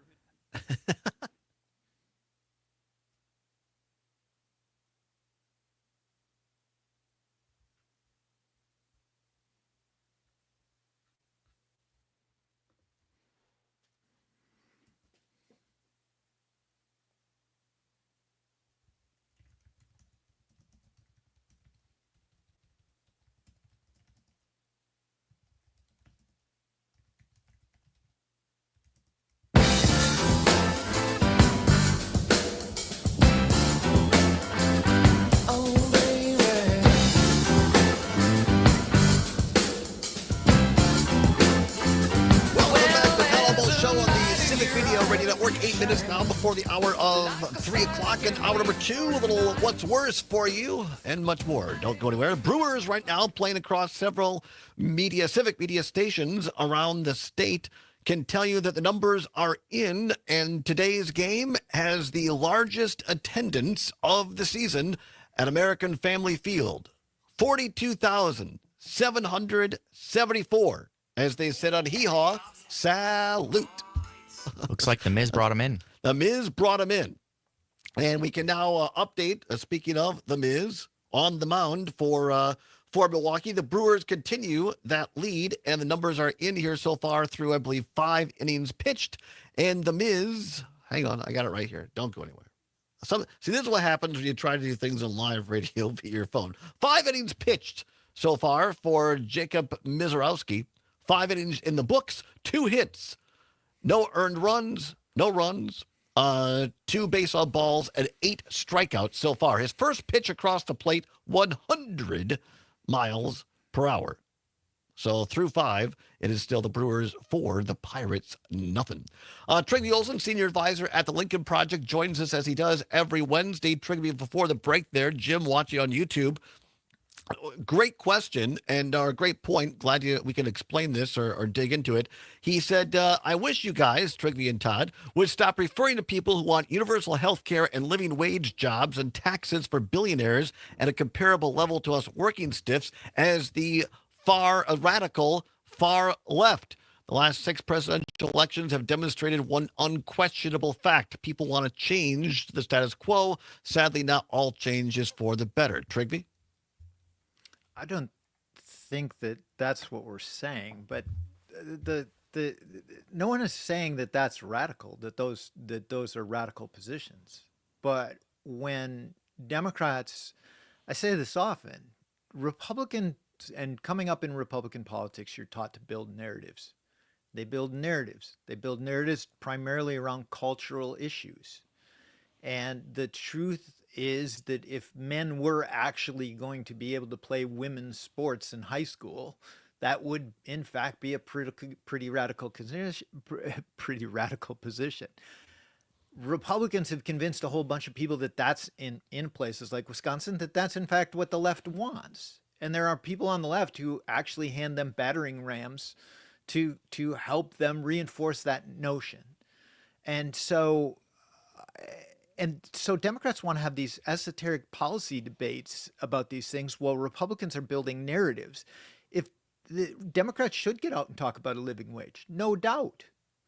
Radio Network, 8 minutes now before the hour of 3 o'clock, and hour number 2, a little what's worse for you, and much more. Don't go anywhere. Brewers right now playing across several civic media stations around the state can tell you that the numbers are in, and today's game has the largest attendance of the season at American Family Field. 42,774 as they sit on hee-haw. Salute. Looks like The Miz brought him in. The Miz brought him in. And we can now update, speaking of The Miz, on the mound for Milwaukee. The Brewers continue that lead, and the numbers are in here so far through, I believe, 5 innings pitched. And The Miz, hang on, I got it right here. Don't go anywhere. See, this is what happens when you try to do things on live radio via your phone. 5 innings pitched so far for Jacob Mizorowski. 5 innings in the books, 2 hits. No earned runs, no runs, 2 base-on balls, and 8 strikeouts so far. His first pitch across the plate, 100 miles per hour. So through 5, it is still the Brewers 4, the Pirates nothing. Trygve Olsen, senior advisor at the Lincoln Project, joins us as he does every Wednesday. Trygve, before the break there, Jim watching on YouTube. Great question and a great point. Glad we can explain this or dig into it. He said, I wish you guys, Trygve and Todd, would stop referring to people who want universal health care and living wage jobs and taxes for billionaires at a comparable level to us working stiffs as the radical far left. The last 6 presidential elections have demonstrated one unquestionable fact. People want to change the status quo. Sadly, not all change is for the better. Trygve? I don't think that that's what we're saying, but no one is saying that that's radical, that those are radical positions. But when Democrats, I say this often, Republicans, and coming up in Republican politics, you're taught to build narratives. They build narratives. They build narratives primarily around cultural issues. And the truth is that if men were actually going to be able to play women's sports in high school, that would in fact be a pretty radical position. Republicans have convinced a whole bunch of people that that's in places like Wisconsin, that that's in fact what the left wants. And there are people on the left who actually hand them battering rams to help them reinforce that notion. And so Democrats want to have these esoteric policy debates about these things while Republicans are building narratives. If the Democrats should get out and talk about a living wage, no doubt.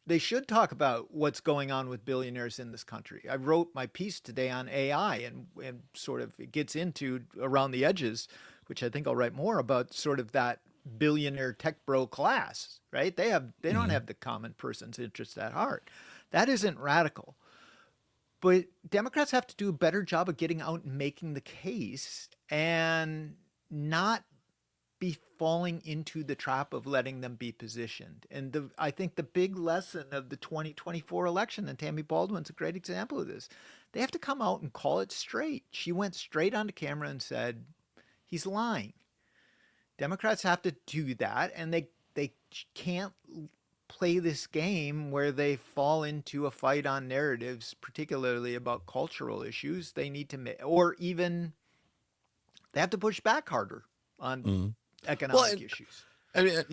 They should talk about what's going on with billionaires in this country. I wrote my piece today on AI and sort of it gets into around the edges, which I think I'll write more about, sort of that billionaire tech bro class, right? They don't have the common person's interest at heart. That isn't radical. But Democrats have to do a better job of getting out and making the case and not be falling into the trap of letting them be positioned. And I think the big lesson of the 2024 election, and Tammy Baldwin's a great example of this, they have to come out and call it straight. She went straight onto camera and said, he's lying. Democrats have to do that, and they can't play this game where they fall into a fight on narratives, particularly about cultural issues. They need to or even they have to push back harder on economic issues. I mean,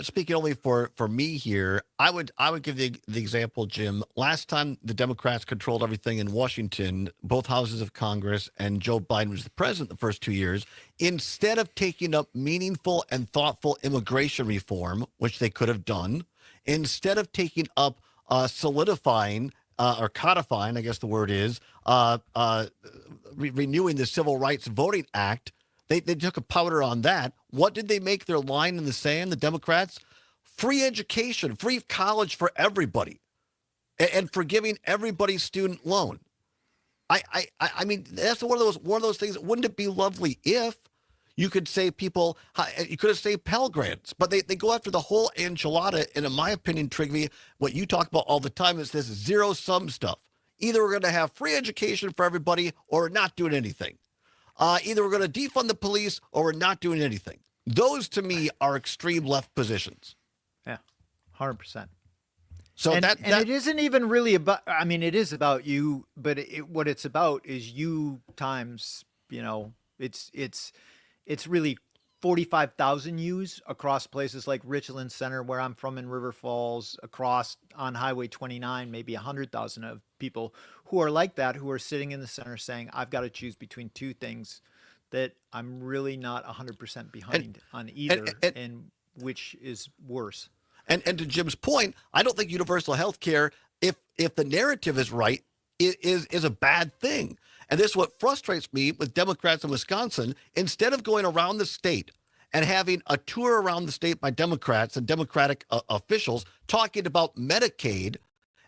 speaking only for me here, I would give the example, Jim. Last time the Democrats controlled everything in Washington, both houses of Congress, and Joe Biden was the president the first 2 years, instead of taking up meaningful and thoughtful immigration reform, which they could have done, instead of taking up solidifying or codifying, I guess the word is, renewing the Civil Rights Voting Act, they took a powder on that. What did they make their line in the sand, the Democrats? Free education, free college for everybody, and forgiving everybody's student loan. I mean, that's one of those things. Wouldn't it be lovely if you could say you could have saved Pell Grants, but they go after the whole enchilada. And in my opinion, Trigby, what you talk about all the time is this zero-sum stuff. Either we're going to have free education for everybody or we're not doing anything. Either we're going to defund the police or we're not doing anything. Those, to me, are extreme left positions. Yeah, 100%. So it isn't even really about, I mean, it is about you, but what it's about is you times, it's really 45,000 yous across places like Richland Center, where I'm from in River Falls, across on Highway 29, maybe 100,000 of people who are like that, who are sitting in the center saying, I've got to choose between two things that I'm really not 100% behind on either, and which is worse. And to Jim's point, I don't think universal health care, if the narrative is right, is a bad thing. And this is what frustrates me with Democrats in Wisconsin. Instead of going around the state and having a tour around the state by Democrats and Democratic officials talking about Medicaid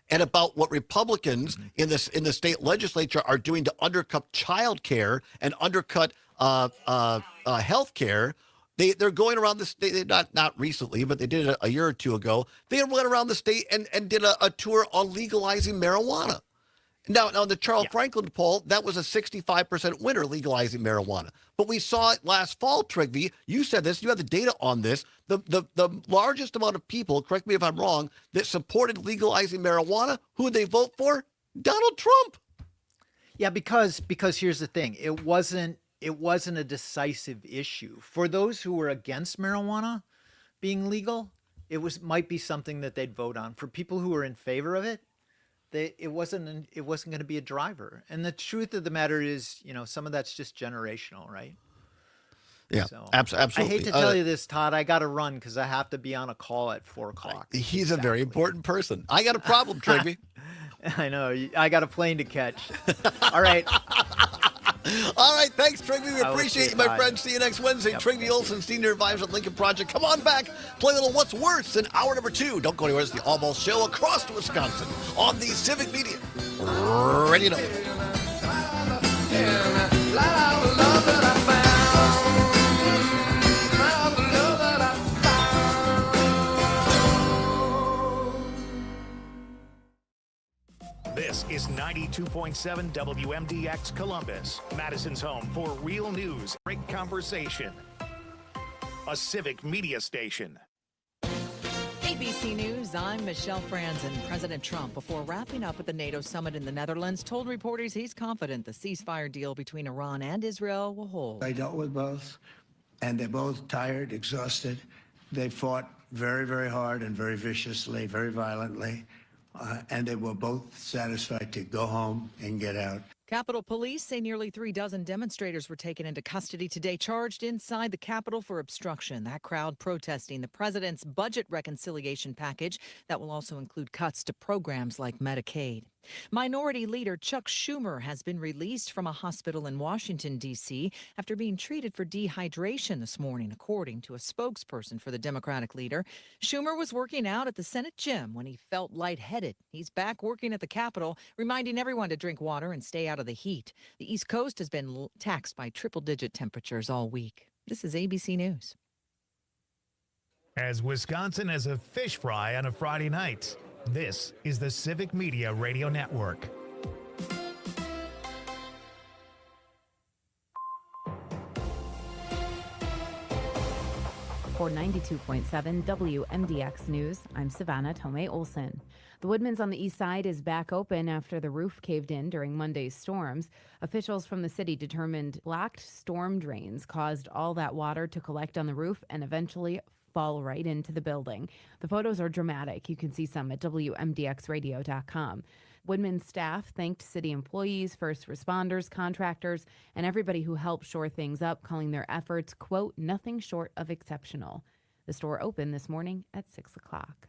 and about what Republicans in the state legislature are doing to undercut child care and undercut health care, they're going around the state, not recently, but they did it a year or two ago. They went around the state and did a tour on legalizing marijuana. Now, the Charles Franklin poll, that was a 65% winner, legalizing marijuana. But we saw it last fall, Trigby. You said this. You have the data on this. The largest amount of people, correct me if I'm wrong, that supported legalizing marijuana, who did they vote for? Donald Trump. Yeah, because here's the thing. It wasn't a decisive issue. For those who were against marijuana being legal, might be something that they'd vote on. For people who were in favor of it, it wasn't going to be a driver. And the truth of the matter is, some of that's just generational, right? Yeah, so, absolutely. I hate to tell you this, Todd. I got to run because I have to be on a call at 4:00. He's a very important person. I got a problem, Trigby. I know. I got a plane to catch. All right. All right, thanks, Trigby. We appreciate you, my friend. See you next Wednesday. Yep. Trigby Olson, Senior Advisor at Lincoln Project. Come on back. Play a little What's Worse in hour number 2. Don't go anywhere. It's the Allbaugh Show across Wisconsin on the Civic Media Radio Network. This is 92.7 WMDX Columbus, Madison's home for real news, great conversation. A Civic Media station. ABC News, I'm Michelle Franzen. President Trump, before wrapping up at the NATO summit in the Netherlands, told reporters he's confident the ceasefire deal between Iran and Israel will hold. I dealt with both, and they're both tired, exhausted. They fought very, very hard and very viciously, very violently, and they were both satisfied to go home and get out. Capitol Police say nearly 36 demonstrators were taken into custody today, charged inside the Capitol for obstruction. That crowd protesting the president's budget reconciliation package that will also include cuts to programs like Medicaid. Minority Leader Chuck Schumer has been released from a hospital in Washington, D.C. after being treated for dehydration this morning, according to a spokesperson for the Democratic leader. Schumer was working out at the Senate gym when he felt lightheaded. He's back working at the Capitol, reminding everyone to drink water and stay out of the heat. The East Coast has been taxed by triple-digit temperatures all week. This is ABC News. As Wisconsin as a fish fry on a Friday night. This is the Civic Media Radio Network. For 92.7 WMDX News, I'm Savannah Tomei Olson. The Woodman's on the east side is back open after the roof caved in during Monday's storms. Officials from the city determined blocked storm drains caused all that water to collect on the roof and eventually fall right into the building. The photos are dramatic. You can see some at WMDXradio.com. Woodman's staff thanked city employees, first responders, contractors, and everybody who helped shore things up, calling their efforts, quote, nothing short of exceptional. The store opened this morning at 6 o'clock.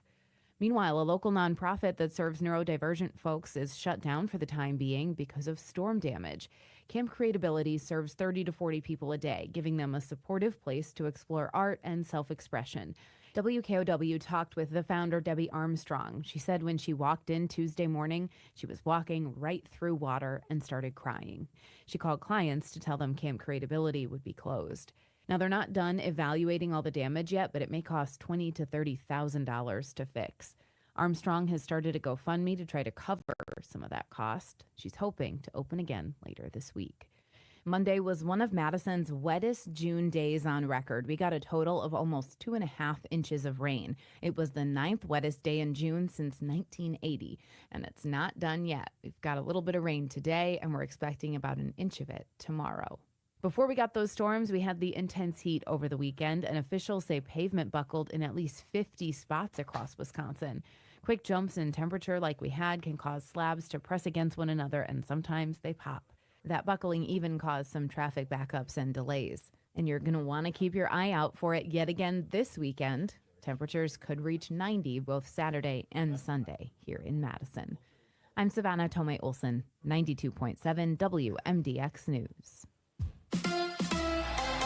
Meanwhile, a local nonprofit that serves neurodivergent folks is shut down for the time being because of storm damage. Camp Creatability serves 30 to 40 people a day, giving them a supportive place to explore art and self-expression. WKOW talked with the founder, Debbie Armstrong. She said when she walked in Tuesday morning, she was walking right through water and started crying. She called clients to tell them Camp Creatability would be closed. Now, they're not done evaluating all the damage yet, but it may cost $20,000 to $30,000 to fix. Armstrong has started a GoFundMe to try to cover some of that cost. She's hoping to open again later this week. Monday was one of Madison's wettest June days on record. We got a total of almost 2.5 inches of rain. It was the 9th wettest day in June since 1980, and it's not done yet. We've got a little bit of rain today, and we're expecting about an inch of it tomorrow. Before we got those storms, we had the intense heat over the weekend, and officials say pavement buckled in at least 50 spots across Wisconsin. Quick jumps in temperature like we had can cause slabs to press against one another, and sometimes they pop. That buckling even caused some traffic backups and delays. And you're going to want to keep your eye out for it yet again this weekend. Temperatures could reach 90 both Saturday and Sunday here in Madison. I'm Savannah Tomei Olson, 92.7 WMDX News.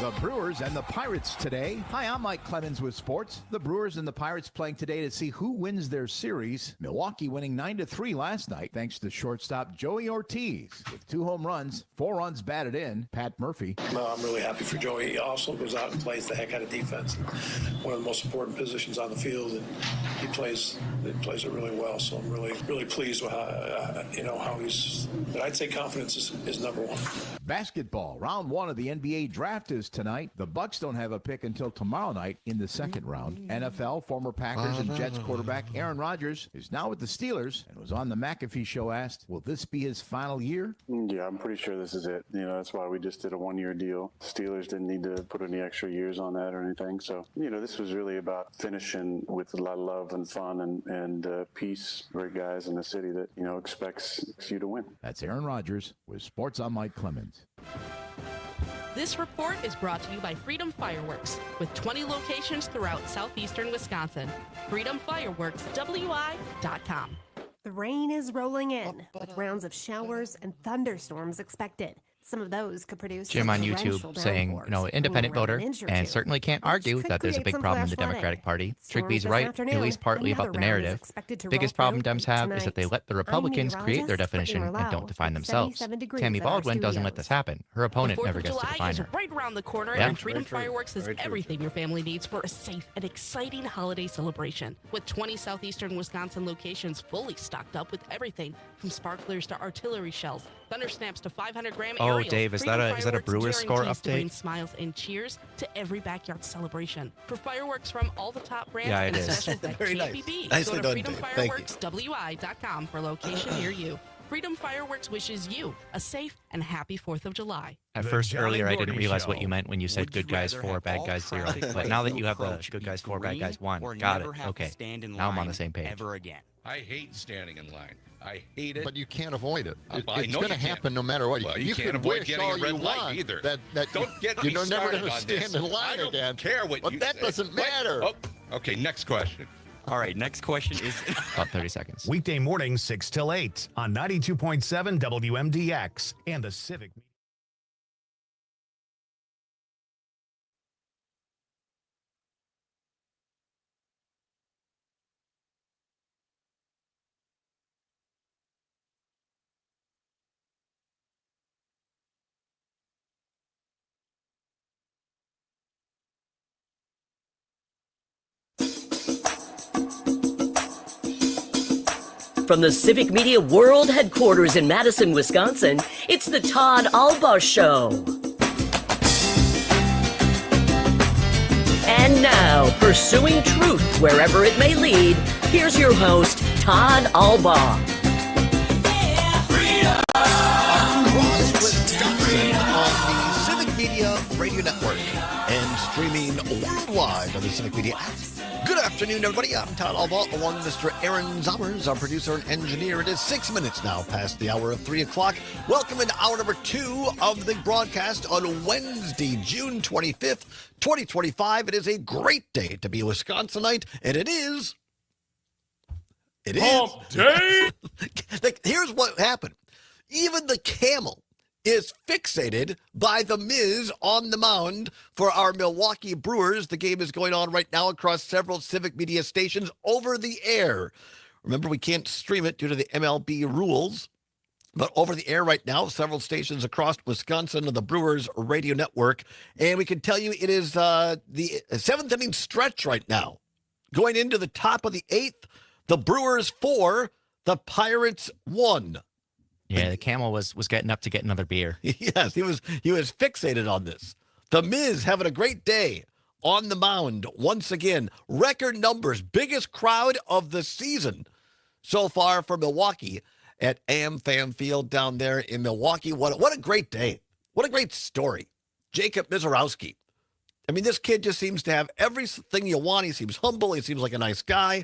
The Brewers and the Pirates today. Hi, I'm Mike Clemens with sports. The Brewers and the Pirates playing today to see who wins their series. Milwaukee winning 9-3 last night thanks to shortstop Joey Ortiz with 2 home runs, 4 runs batted in. Pat Murphy. No, I'm really happy for Joey. He also goes out and plays the heck out of defense. One of the most important positions on the field, and he plays it really well. So I'm really pleased with how he's. But I'd say confidence is number one. Basketball. Round 1 of the NBA draft is tonight. The Bucks don't have a pick until tomorrow night in the second round. NFL, former Packers and Jets quarterback Aaron Rodgers is now with the Steelers and was on the McAfee show asked, will this be his final year? Yeah, I'm pretty sure this is it. That's why we just did a 1-year deal. Steelers didn't need to put any extra years on that or anything. So, this was really about finishing with a lot of love and fun and peace. Great guys in the city that, expects you to win. That's Aaron Rodgers with Sports. I'm Mike Clemens. This report is brought to you by Freedom Fireworks, with 20 locations throughout southeastern Wisconsin. FreedomFireworksWI.com. The rain is rolling in, with rounds of showers and thunderstorms expected. Some of those could produce Jim on torrential YouTube saying, downpours, independent moving around voter, an inch or and two, certainly can't argue which that could there's a create big some problem in the flash flooding. Democratic Party. Storms Trigby's this right, afternoon. at least partly Another about the round is narrative. expected to Biggest roll problem through Dems have is that they tonight. let the I'm Republicans create their meteorologist definition Brittany and don't Merlot define with themselves. 77 degrees Tammy at our Baldwin doesn't let studios. this happen. Her opponent The 4th never of gets to July define is her. right around the corner, Yeah. and Freedom Very true. Fireworks is Very true. everything your family needs for a safe and exciting holiday celebration. With 20 southeastern Wisconsin locations fully stocked up with everything from sparklers to artillery shells, thundersnaps to 500-gram air Oh, Dave, is that a Brewers score guarantees to bring update? smiles and cheers to every backyard celebration. For fireworks from all the top brands Yeah, it and is. specials that Very can't nice. be beat, Nicely go to done, Dave. Thank you. freedomfireworkswi.com for a location near you. Freedom Fireworks wishes you a safe and happy 4th of July. At The first, John earlier, and I didn't Gordy realize Show. what you meant when you said Would you good guys rather 4, have bad all guys 0. traffic But lights now that you you have the approach good be guys 4, bad guys green 1, or got it. never have to Okay. stand in Now I'm on line the same page. ever again? I hate standing in line. I hate it. But you can't avoid it. I It's know going you to can't. happen no matter what. Well, you can't can avoid wish getting all a red you light want either. That Don't get you're me never started going to on stand this. in line I don't again. care what But you that say. doesn't Wait. matter. Oh, okay, next question. All right, next question is About 30 seconds. Weekday mornings 6 till 8 on 92.7 WMDX and the Civic. From the Civic Media World Headquarters in Madison, Wisconsin, it's the Todd Allbaugh Show. And now, pursuing truth wherever it may lead, here's your host, Todd Allbaugh. Across Wisconsin on the Civic Media Radio Network and streaming worldwide on the Civic Media app. Good afternoon, everybody. I'm Todd Allbaugh, along with Mr. Aaron Zommers, our producer and engineer. It is 6 minutes now past the hour of 3 o'clock. Welcome into hour number 2 of the broadcast on Wednesday, June 25th, 2025. It is a great day to be a Wisconsinite, and it is... Hump day! Here's what happened. Even the camel is fixated by the Miz on the mound for our Milwaukee Brewers. The game is going on right now across several Civic Media stations over the air. Remember, we can't stream it due to the MLB rules, but over the air right now, several stations across Wisconsin on the Brewers radio network. And we can tell you it is the 7th inning stretch right now. Going into the top of the 8th, the Brewers 4, the Pirates 1. Yeah, the camel was getting up to get another beer. Yes, he was fixated on this. The Miz having a great day on the mound once again. Record numbers, biggest crowd of the season so far for Milwaukee at AmFam Field down there in Milwaukee. What a great day. What a great story. Jacob Mizorowski. I mean, this kid just seems to have everything you want. He seems humble. He seems like a nice guy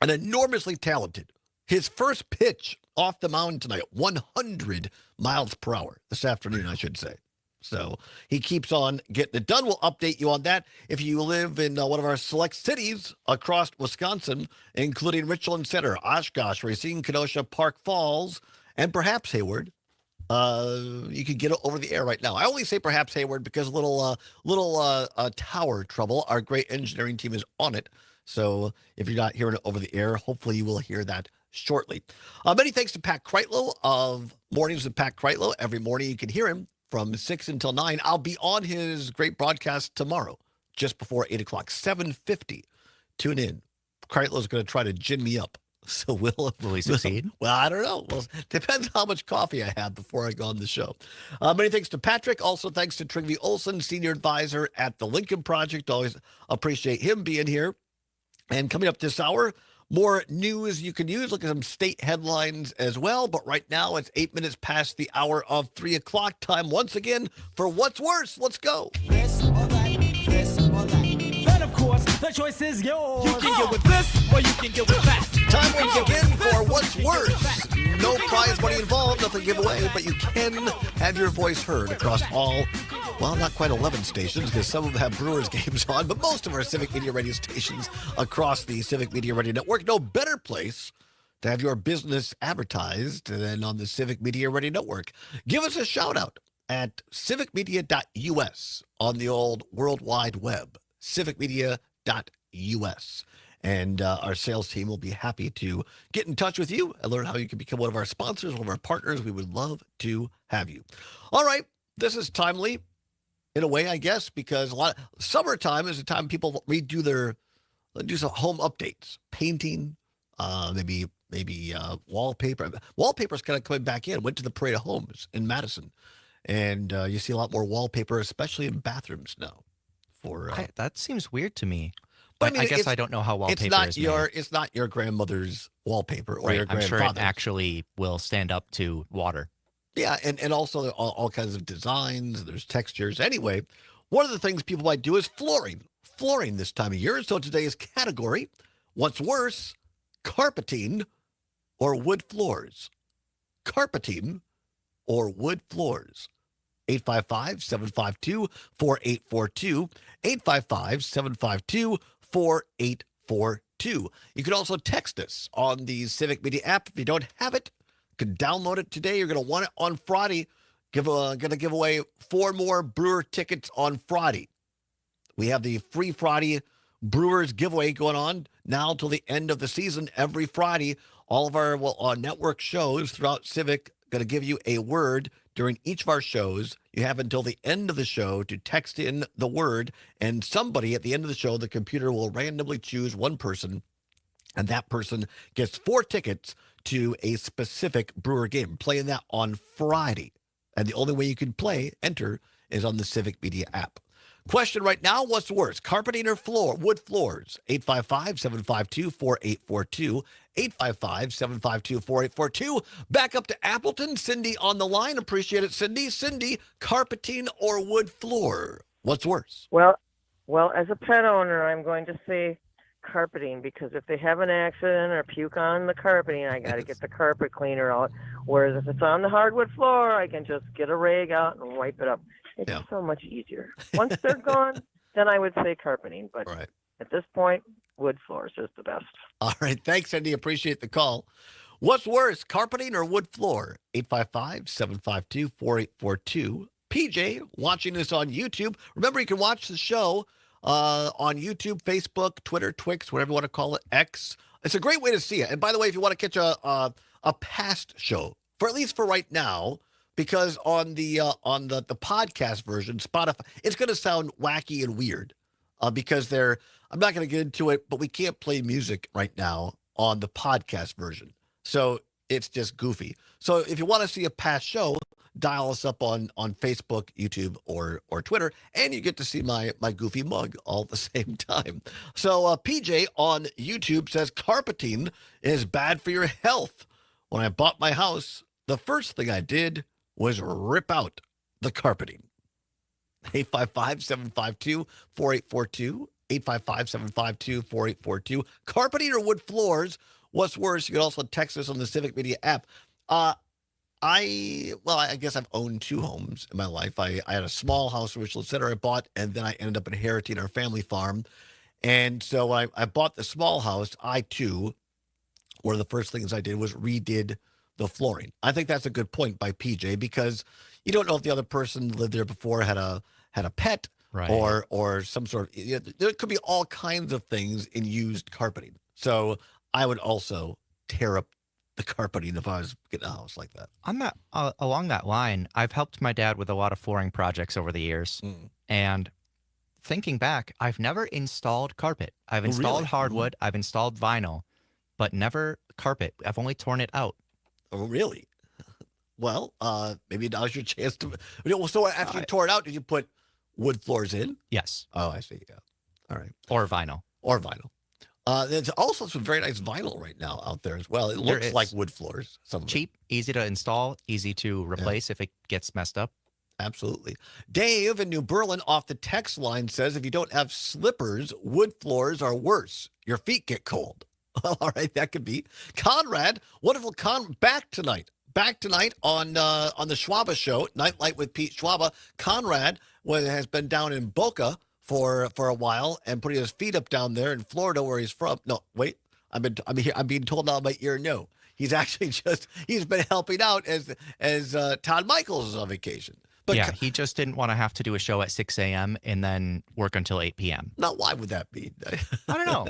and enormously talented. His first pitch off the mound tonight, 100 miles per hour this afternoon, I should say. So he keeps on getting it done. We'll update you on that. If you live in one of our select cities across Wisconsin, including Richland Center, Oshkosh, Racine, Kenosha, Park Falls, and perhaps Hayward, you can get it over the air right now. I only say perhaps Hayward because little tower trouble. Our great engineering team is on it. So if you're not hearing it over the air, hopefully you will hear that shortly. Many thanks to Pat Kreitlow of Mornings with Pat Kreitlow. Every morning you can hear him from 6 until 9. I'll be on his great broadcast tomorrow, just before 8 o'clock, 7:50. Tune in. Kreitlow's going to try to gin me up. So will he succeed? Well, I don't know. Well, depends how much coffee I have before I go on the show. Many thanks to Patrick. Also thanks to Trygve Olson, Senior Advisor at the Lincoln Project. Always appreciate him being here. And coming up this hour, more news you can use. Look at some state headlines as well. But right now, it's 8 minutes past the hour of 3 o'clock. Time once again for What's Worse. Let's go. This or that, this or that. Then, of course, the choice is yours. You can get with this or you can get with that. Time once again for What's Worse. No prize money involved, nothing giveaway, but you can have your voice heard across all, well, not quite 11 stations because some of them have Brewers games on, but most of our Civic Media Radio stations across the Civic Media Radio Network. No better place to have your business advertised than on the Civic Media Radio Network. Give us a shout out at civicmedia.us on the old World Wide Web, civicmedia.us. And our sales team will be happy to get in touch with you and learn how you can become one of our sponsors, one of our partners. We would love to have you. All right. This is timely in a way, I guess, because summertime is the time people do some home updates, painting, maybe maybe wallpaper. Wallpaper's kind of coming back in. Went to the Parade of Homes in Madison, and you see a lot more wallpaper, especially in bathrooms now. That seems weird to me. But But I guess I don't know how wallpaper is made. It's not your grandmother's wallpaper or Right, your I'm sure grandfather's. it actually will stand up to water. Yeah, and also all kinds of designs. There's textures. Anyway, one of the things people might do is flooring. Flooring this time of year. So today's category, what's worse, carpeting or wood floors? Carpeting or wood floors? 855-752-4842. 855-752-4842. You can also text us on the Civic Media app. If you don't have it, you can download it today. You're going to want it on Friday. Going to give away 4 more Brewer tickets on Friday. We have the Free Friday Brewers giveaway going on now until the end of the season. Every Friday, all of our network shows throughout Civic going to give you a word during each of our shows. You have until the end of the show to text in the word, and somebody at the end of the show, the computer will randomly choose one person, and that person gets 4 tickets to a specific Brewer game. Playing that on Friday. And the only way you can enter, is on the Civic Media app. Question right now, what's worse, carpeting or wood floors? 855-752-4842. 855-752-4842. Back up to Appleton. Cindy on the line. Appreciate it, Cindy. Cindy, carpeting or wood floor? What's worse? Well, as a pet owner, I'm going to say carpeting, because if they have an accident or puke on the carpeting, I got to get the carpet cleaner out. Whereas if it's on the hardwood floor, I can just get a rag out and wipe it up. It's so much easier. Once they're gone, then I would say carpeting. But at this point, wood floors is the best. All right. Thanks, Cindy. Appreciate the call. What's worse, carpeting or wood floor? 855-752-4842. PJ, watching this on YouTube. Remember, you can watch the show on YouTube, Facebook, Twitter, Twix, whatever you want to call it, X. It's a great way to see it. And by the way, if you want to catch a past show, for at least for right now, because on the podcast version, Spotify, it's going to sound wacky and weird because I'm not going to get into it, but we can't play music right now on the podcast version. So it's just goofy. So if you want to see a past show, dial us up on Facebook, YouTube, or Twitter, and you get to see my goofy mug all at the same time. So PJ on YouTube says carpeting is bad for your health. When I bought my house, the first thing I did was rip out the carpeting. 855-752-4842. 855-752-4842. Carpeting or wood floors? What's worse? You can also text us on the Civic Media app. I guess I've owned 2 homes in my life. I had a small house in Richland Center I bought, and then I ended up inheriting our family farm. And so I bought the small house. I, too, one of the first things I did was redid the flooring. I think that's a good point by PJ, because you don't know if the other person lived there before had a pet, right, or some sort of, there could be all kinds of things in used carpeting. So I would also tear up the carpeting if I was getting a house like that. On that, along that line, I've helped my dad with a lot of flooring projects over the years. And thinking back, I've never installed carpet. I've installed hardwood, I've installed vinyl, but never carpet. I've only torn it out. Oh, really? Well, maybe now's your chance to. So after you tore it out, did you put wood floors in? Yes. Oh, I see. Yeah. All right. Or vinyl. There's also some very nice vinyl right now out there as well. It looks like wood floors. Cheap, easy to install, easy to replace if it gets messed up. Absolutely. Dave in New Berlin off the text line says, if you don't have slippers, wood floors are worse. Your feet get cold. All right, that could be. Conrad, wonderful back tonight on the Schwaba show, Nightlight with Pete Schwaba. Conrad has been down in Boca for a while and putting his feet up down there in Florida where he's from. No, wait, I'm being told now by ear. No, he's actually he's been helping out as Todd Michaels is on vacation. But yeah, he just didn't want to have to do a show at 6 a.m. and then work until 8 p.m. Now, why would that be? I don't know.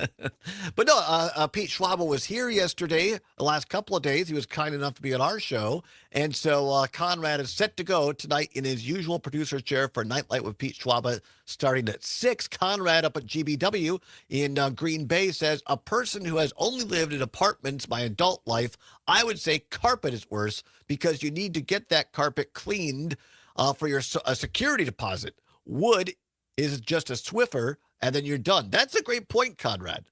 But no, Pete Schwabel was here yesterday, the last couple of days. He was kind enough to be on our show. And so Conrad is set to go tonight in his usual producer chair for Nightlight with Pete Schwabel starting at 6. Conrad up at GBW in Green Bay says, a person who has only lived in apartments my adult life, I would say carpet is worse because you need to get that carpet cleaned for your security deposit. Wood is just a Swiffer, and then you're done. That's a great point, Conrad.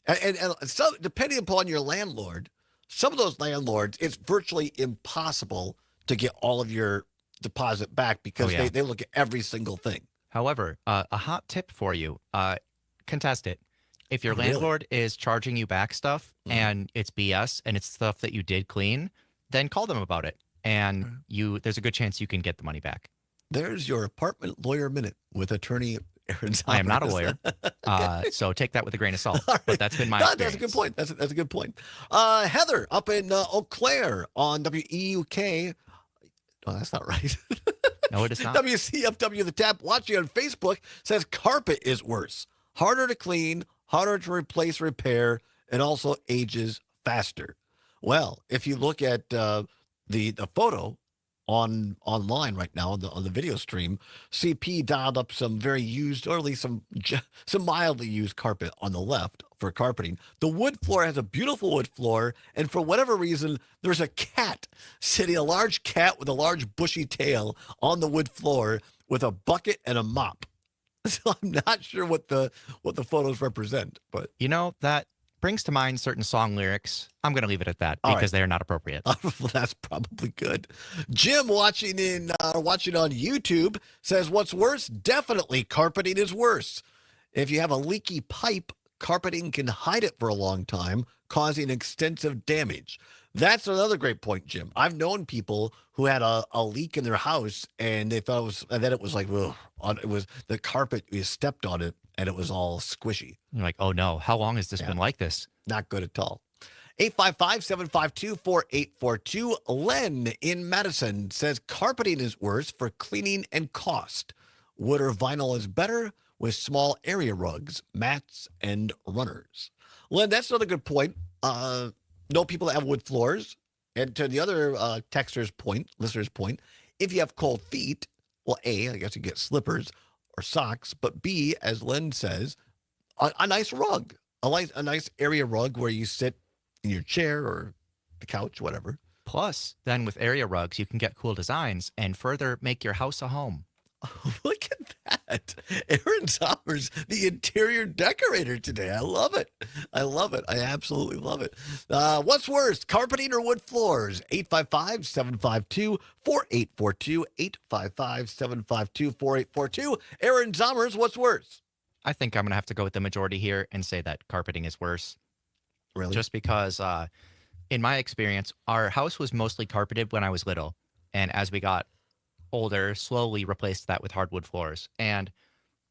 And so, depending upon your landlord, some of those landlords, it's virtually impossible to get all of your deposit back because they look at every single thing. However, a hot tip for you, contest it. If your landlord is charging you back stuff and it's BS and it's stuff that you did clean, then call them about it. And there's a good chance you can get the money back. There's your apartment lawyer minute with attorney Aaron Summers. I am not a lawyer, so take that with a grain of salt. Right. But that's been my experience. That's a good point. That's a good point. Heather up in Eau Claire on WEUK. Oh, that's not right. No, it is not. WCFW The Tap watching on Facebook says carpet is worse. Harder to clean, harder to replace, repair, and also ages faster. Well, if you look at the photo online right now on the video stream, CP dialed up some very used, or at least some mildly used carpet on the left for carpeting. The wood floor has a beautiful wood floor, and for whatever reason, there's a cat sitting, a large cat with a large bushy tail on the wood floor with a bucket and a mop. So I'm not sure what the photos represent, but that brings to mind certain song lyrics. I'm going to leave it at that because they are not appropriate. Well, that's probably good. Jim watching on YouTube says, what's worse? Definitely carpeting is worse. If you have a leaky pipe, carpeting can hide it for a long time, causing extensive damage. That's another great point, Jim. I've known people who had a leak in their house and they thought it was like, ugh, it was the carpet, you stepped on it and it was all squishy. You're like, oh no, how long has this been like this? Not good at all. 855-752-4842. Len in Madison says carpeting is worse for cleaning and cost. Wood or vinyl is better with small area rugs, mats, and runners. Len, that's another good point. Know people that have wood floors. And to the other listener's point, if you have cold feet, well, A, I guess you get slippers or socks, but B, as Len says, a nice rug, a nice area rug where you sit in your chair or the couch, whatever. Plus, then with area rugs, you can get cool designs and further make your house a home. Look at that. Aaron Summers, the interior decorator today. I love it. I absolutely love it. What's worse, carpeting or wood floors? 855-752-4842. 855-752-4842. Aaron Summers, what's worse? I think I'm going to have to go with the majority here and say that carpeting is worse. Really? Just because, in my experience, our house was mostly carpeted when I was little. And as we got older, slowly replaced that with hardwood floors. And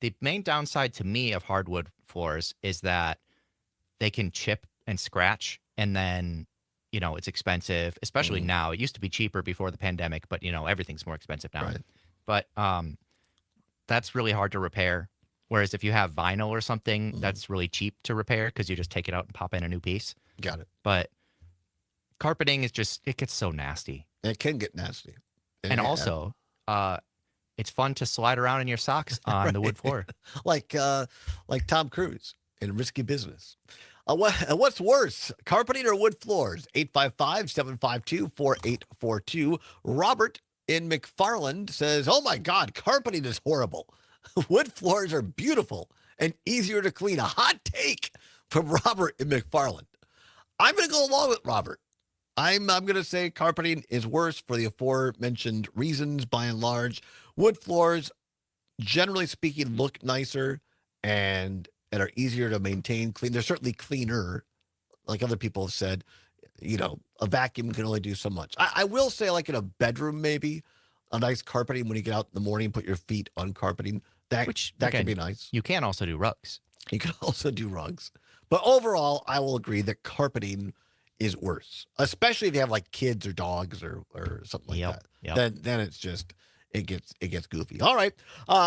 the main downside to me of hardwood floors is that they can chip and scratch, and then it's expensive, especially now. It used to be cheaper before the pandemic, but everything's more expensive now. Right. But that's really hard to repair. Whereas if you have vinyl or something, that's really cheap to repair because you just take it out and pop in a new piece. Got it. But carpeting is it gets so nasty. It can get nasty. And also, it's fun to slide around in your socks on the wood floor. like Tom Cruise in Risky Business. What's worse, carpeting or wood floors? 855-752-4842. Robert in McFarland says, oh my God, carpeting is horrible. Wood floors are beautiful and easier to clean. A hot take from Robert in McFarland. I'm going to go along with Robert. I'm going to say carpeting is worse for the aforementioned reasons by and large. Wood floors, generally speaking, look nicer and are easier to maintain, clean. They're certainly cleaner. Like other people have said, a vacuum can only do so much. I will say, like in a bedroom, maybe a nice carpeting when you get out in the morning, put your feet on carpeting. That can be nice. You can also do rugs. You can also do rugs. But overall, I will agree that carpeting is worse, especially if you have like kids or dogs or something like that. Yep. Then it's just, it gets goofy. All right,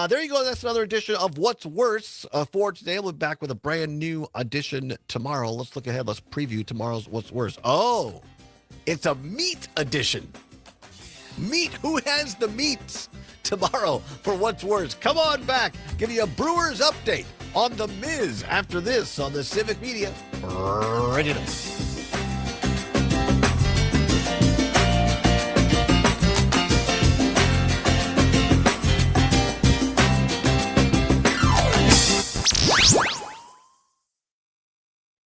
there you go. That's another edition of What's Worse for today. We'll be back with a brand new edition tomorrow. Let's look ahead. Let's preview tomorrow's What's Worse. Oh, it's a meat edition. Meat. Who has the meats tomorrow for What's Worse? Come on back. Give you a Brewers update on the Miz after this on the Civic Media Radio.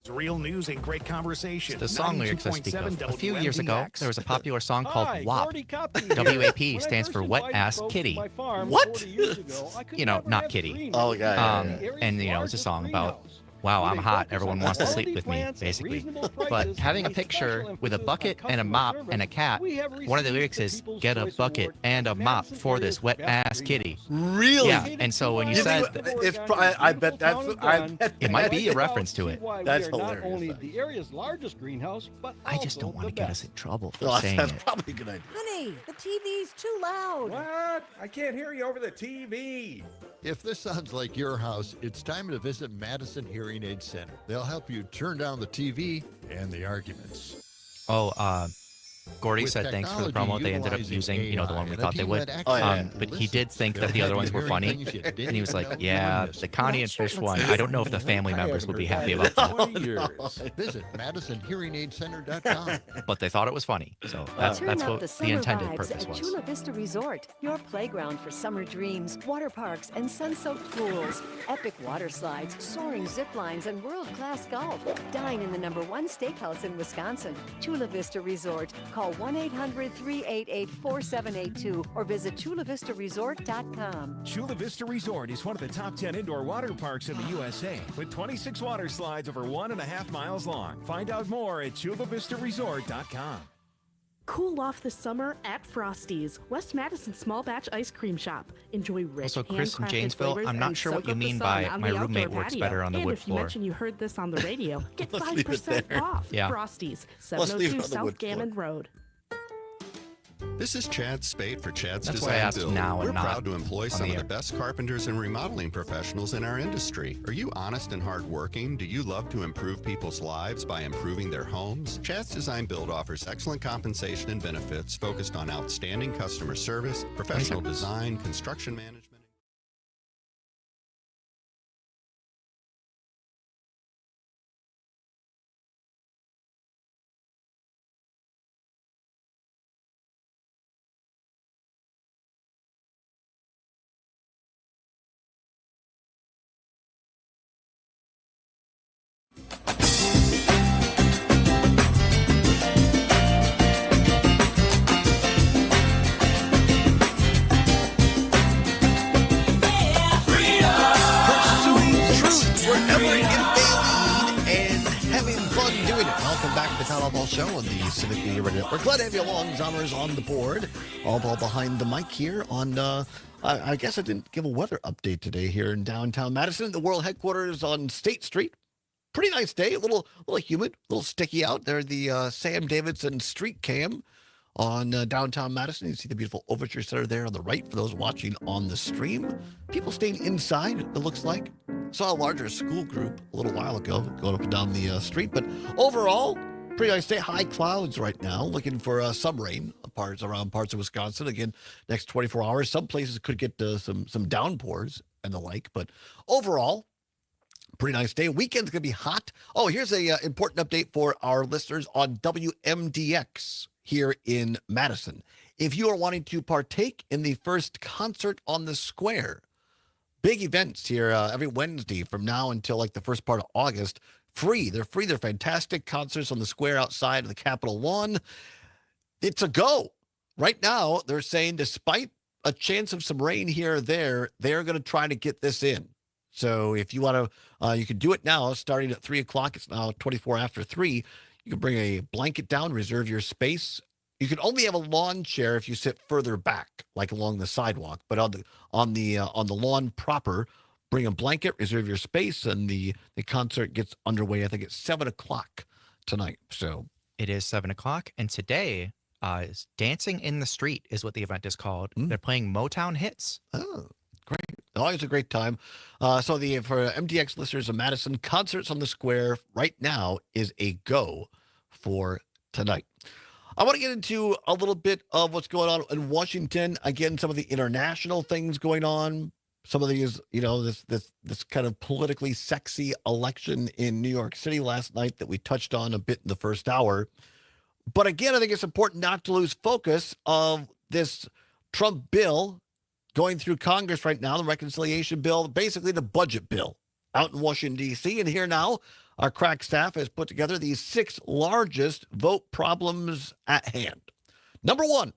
Real news and great conversation. The song lyrics I speak of. A few years ago, WMDX. there was a popular song called Hi, WAP. Gordy Cupping here. WAP When I stands first for Wet invited Ass folks Kitty. to my farm What? 40 years ago, I could You know, never not have kitty. dreamed Oh, of yeah, having yeah, the area's And, you know, it's a largest song about, greenhouse. wow, Where I'm they hot. focus Everyone on wants to quality sleep with me, plants at basically. reasonable But prices having a and picture special with a emphasis bucket on and a customer mop service, and a cat, we have one of the received lyrics the is, People's get a Choice bucket Award and a as mop Madison for area's this wet best ass kitty. Really? Yeah, and so when you said that, It's I bet it might be a reference to it. That's Not hilarious. only the area's largest greenhouse, but I just don't also want to the get us best. in trouble for Well, saying that's it. probably a good idea. Honey, the TV's too loud. What? I can't hear you over the TV. If this sounds like your house, it's time to visit Madison Hearing Aid Center. They'll help you turn down the TV and the arguments. Oh, Gordy With said thanks for the technology promo they ended up utilizing using, you know, the one we AI, thought they and a would. team that actually But he did think that the They'll other have ones you were hearing funny. things you didn't And he was even like, know you yeah, missed. the Connie and Fish one, looks I don't know if the family I members haven't would be heard happy that about in that. 20 years. Visit MadisonHearingAidCenter.com. But they thought it was funny. So that's Turn up what the the summer intended vibes purpose at was. Chula Vista Resort, your playground for summer dreams, water parks and sun-soaked pools, epic water slides, soaring zip lines, and world-class golf. Dine in the #1 steakhouse in Wisconsin. Chula Vista Resort. Call 1-800-388-4782 or visit chulavistaresort.com. Chula Vista Resort is one of the top 10 indoor water parks in the USA, with 26 water slides over 1.5 miles long. Find out more at chulavistaresort.com. Cool off this summer at Frosty's, West Madison small batch ice cream shop. Enjoy rich, Also, Chris in handcrafted Janesville, flavors I'm not and sure what soak you up the mean sun by on my the roommate outdoor works patio. better on the and wood if you floor. mention you heard this on the radio, get Let's leave it 5% there. off. Yeah. Frosty's, Let's leave it 702 on the South wood floor. Gammon Road. This is Chad Spade for Chad's That's why I Design asked Build. now and We're not proud to employ on some the of air. the best carpenters and remodeling professionals in our industry. Are you honest and hardworking? Do you love to improve people's lives by improving their homes? Chad's Design Build offers excellent compensation and benefits focused on outstanding customer service, professional design, construction management. Wherever it may lead and having fun doing it. Welcome back to the Todd Allbaugh Show on the Civic Media Radio Network. Glad to have you along, Zommers, on the board. Allbaugh behind the mic here on, I guess I didn't give a weather update today here in downtown Madison, the world headquarters on State Street. Pretty nice day, a little humid, a little sticky out there. The Sam Davidson Street Cam on downtown Madison. You see the beautiful Overture Center there on the right for those watching on the stream. People staying inside, it looks like. Saw a larger school group a little while ago going up and down the street. But overall, pretty nice day. High clouds right now. Looking for some rain around parts of Wisconsin. Again, next 24 hours. Some places could get some downpours and the like. But overall, pretty nice day. Weekend's going to be hot. Oh, here's a important update for our listeners on WMDX here in Madison. If you are wanting to partake in the first concert on the square, big events here every Wednesday from now until like the first part of August, free. They're free. They're fantastic concerts on the square outside of the Capitol lawn. It's a go. Right now, they're saying despite a chance of some rain here or there, they're going to try to get this in. So if you want to, you can do it now starting at 3 o'clock. It's now 24 after 3. You can bring a blanket down, reserve your space. You can only have a lawn chair if you sit further back, like along the sidewalk. But on the lawn proper, bring a blanket, reserve your space, and the concert gets underway. I think it's 7 o'clock tonight. So It is 7 o'clock, and today Is Dancing in the Street is what the event is called. They're playing Motown hits. Oh, great. Always a great time. So for MTX listeners of Madison, Concerts on the Square right now is a go for tonight. I want to get into a little bit of what's going on in Washington. Again, some of the international things going on. Some of these, this kind of politically sexy election in New York City last night that we touched on a bit in the first hour. But again, I think it's important not to lose focus of this Trump bill going through Congress right now, the reconciliation bill, basically the budget bill out in Washington, D.C. And here now, our crack staff has put together these 6 largest vote problems at hand. Number 1,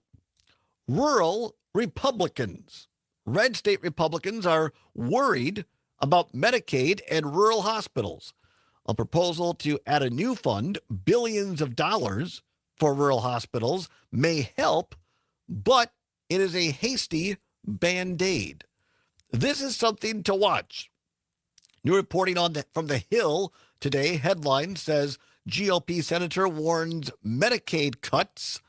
rural Republicans. Red state Republicans are worried about Medicaid and rural hospitals. A proposal to add a new fund, billions of dollars for rural hospitals, may help, but it is a hasty Band-Aid. This is something to watch. New reporting from The Hill today, headline says GOP senator warns Medicaid cuts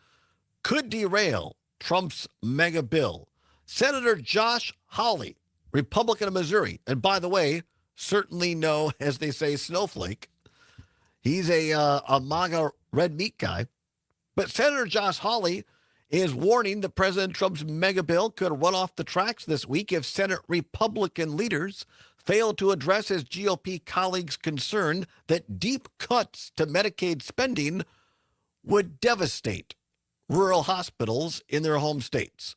could derail Trump's mega bill. Senator Josh Hawley, Republican of Missouri, and by the way, certainly no, as they say, snowflake. He's a MAGA red meat guy. But Senator Josh Hawley is warning that President Trump's mega bill could run off the tracks this week if Senate Republican leaders fail to address his GOP colleagues' concern that deep cuts to Medicaid spending would devastate rural hospitals in their home states.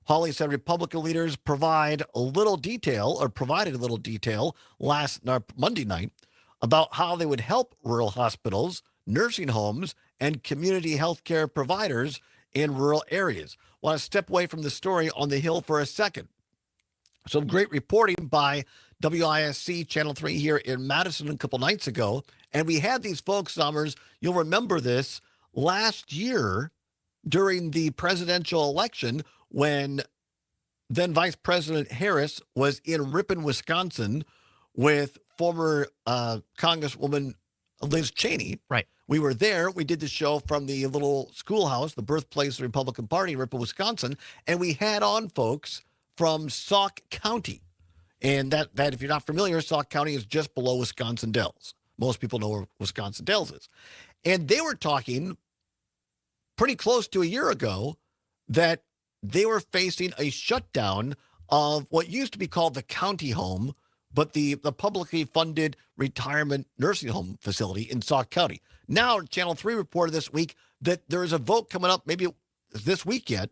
Hawley said Republican leaders provided a little detail last Monday night about how they would help rural hospitals, nursing homes, and community health care providers in rural areas. Want to step away from the story on the Hill for a second. Some great reporting by WISC Channel 3 here in Madison a couple nights ago. And we had these folks, Summers, you'll remember this, last year during the presidential election when then Vice President Harris was in Ripon, Wisconsin with former Congresswoman Liz Cheney. Right. We were there. We did the show from the little schoolhouse, the birthplace of the Republican Party in Ripon, Wisconsin. And we had on folks from Sauk County. And that if you're not familiar, Sauk County is just below Wisconsin Dells. Most people know where Wisconsin Dells is. And they were talking pretty close to a year ago that they were facing a shutdown of what used to be called the county home, but the publicly funded retirement nursing home facility in Sauk County. Now, Channel 3 reported this week that there is a vote coming up, maybe this week yet,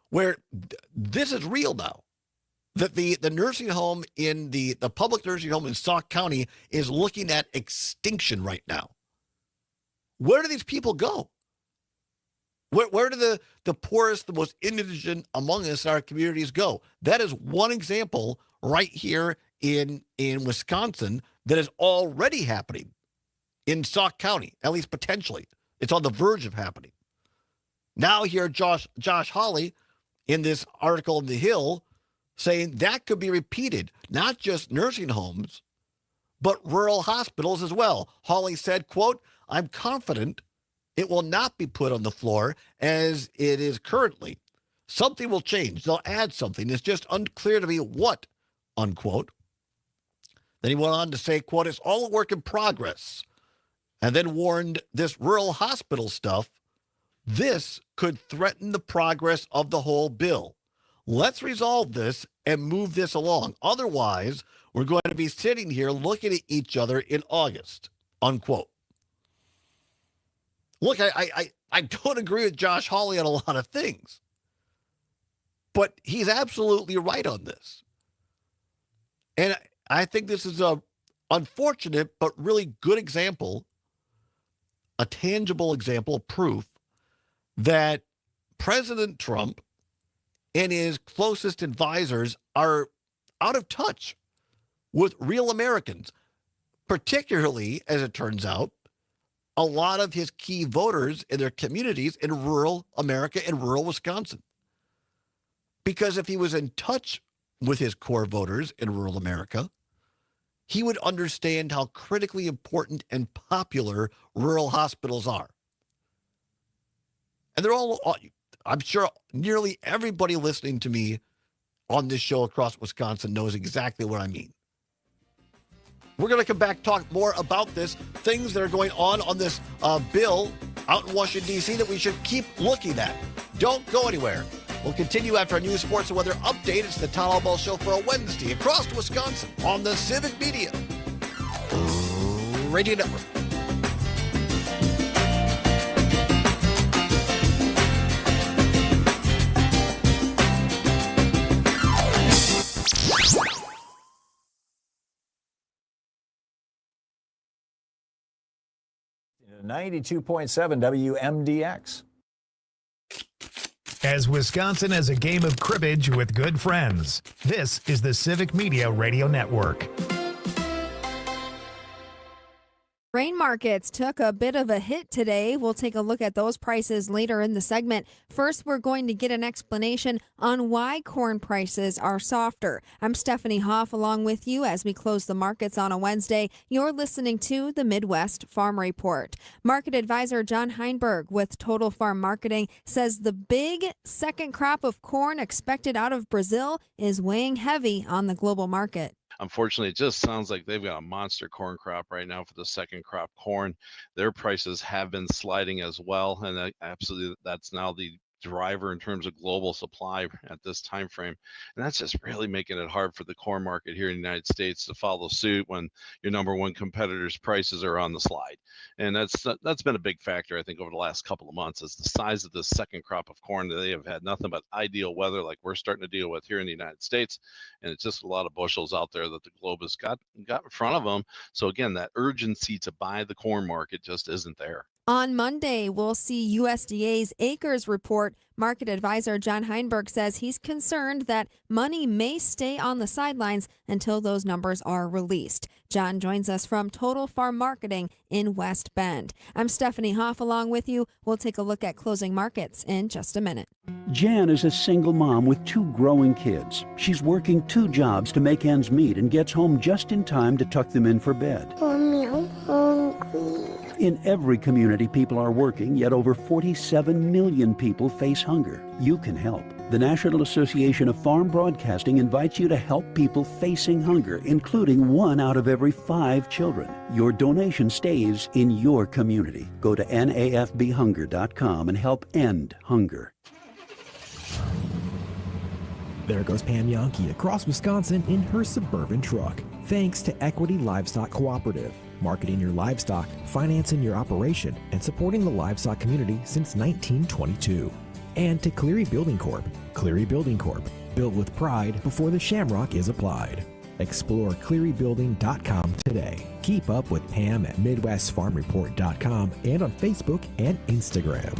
where this is real now. That the nursing home in the public nursing home in Sauk County is looking at extinction right now. Where do these people go? Where do the poorest, the most indigent among us in our communities go? That is one example right here in Wisconsin that is already happening in Sauk County, at least potentially. It's on the verge of happening. Now here, Josh Hawley in this article in The Hill saying that could be repeated, not just nursing homes, but rural hospitals as well. Hawley said, quote, "I'm confident it will not be put on the floor as it is currently. Something will change. They'll add something. It's just unclear to me what," unquote. Then he went on to say, quote, "It's all a work in progress," and then warned this rural hospital stuff, this could threaten the progress of the whole bill. Let's resolve this and move this along. Otherwise, we're going to be sitting here looking at each other in August, unquote. Look, I don't agree with Josh Hawley on a lot of things, but he's absolutely right on this. And I think this is a unfortunate but really good example, a tangible example of proof that President Trump and his closest advisors are out of touch with real Americans, particularly, as it turns out, a lot of his key voters in their communities in rural America and rural Wisconsin. Because if he was in touch with his core voters in rural America, he would understand how critically important and popular rural hospitals are. And they're all, I'm sure nearly everybody listening to me on this show across Wisconsin knows exactly what I mean. We're going to come back, talk more about this, things that are going on this bill out in Washington, D.C. that we should keep looking at. Don't go anywhere. We'll continue after our news, sports, and weather update. It's the Todd Allbaugh Show for a Wednesday across Wisconsin on the Civic Media Radio Network. .7 WMDX. As Wisconsin has a game of cribbage with good friends, this is the Civic Media Radio Network. Grain markets took a bit of a hit today. We'll take a look at those prices later in the segment. First, we're going to get an explanation on why corn prices are softer. I'm Stephanie Hoff along with you as we close the markets on a Wednesday. You're listening to the Midwest Farm Report. Market advisor John Heinberg with Total Farm Marketing says the big second crop of corn expected out of Brazil is weighing heavy on the global market. Unfortunately, it just sounds like they've got a monster corn crop right now for the second crop corn. Their prices have been sliding as well, and absolutely that's now the driver in terms of global supply at this time frame, and that's just really making it hard for the corn market here in the United States to follow suit when your number one competitor's prices are on the slide. And that's been a big factor, I think, over the last couple of months, is the size of the second crop of corn. They have had nothing but ideal weather like we're starting to deal with here in the United States, and it's just a lot of bushels out there that the globe has got in front of them. So again, that urgency to buy the corn market just isn't there. On Monday, we'll see USDA's acres report. Market advisor John Heinberg says he's concerned that money may stay on the sidelines until those numbers are released. John joins us from Total Farm Marketing in West Bend. I'm Stephanie Hoff along with you. We'll take a look at closing markets in just a minute. Jan is a single mom with 2 growing kids. She's working 2 jobs to make ends meet and gets home just in time to tuck them in for bed. Mommy, I'm hungry. In every community, people are working, yet over 47 million people face hunger. You can help. The National Association of Farm Broadcasting invites you to help people facing hunger, including 1 out of every 5 children. Your donation stays in your community. Go to nafbhunger.com and help end hunger. There goes Pam Yonke across Wisconsin in her Suburban truck. Thanks to Equity Livestock Cooperative. Marketing your livestock, financing your operation, and supporting the livestock community since 1922. And to Cleary Building Corp. Cleary Building Corp. Built with pride before the shamrock is applied. Explore clearybuilding.com today. Keep up with Pam at MidwestFarmReport.com and on Facebook and Instagram.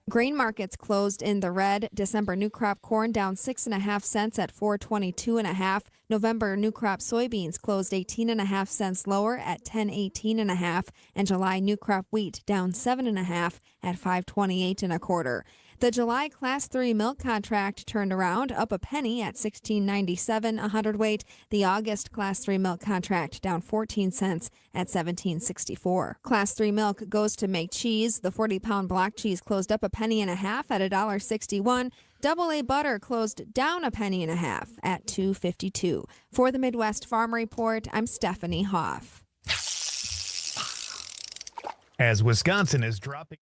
Grain markets closed in the red. December new crop corn down 6.5 cents at $4.22.5. November new crop soybeans closed 18.5 cents lower at $10.18.5, and July new crop wheat down 7.5 at $5.28.25. The July Class 3 milk contract turned around, up a penny at $16.97 a hundredweight. The August Class 3 milk contract down 14 cents at $17.64. Class 3 milk goes to make cheese. The 40-pound block cheese closed up a penny and a half at $1.61. Double A butter closed down a penny and a half at $2.52. For the Midwest Farm Report, I'm Stephanie Hoff. As Wisconsin is dropping.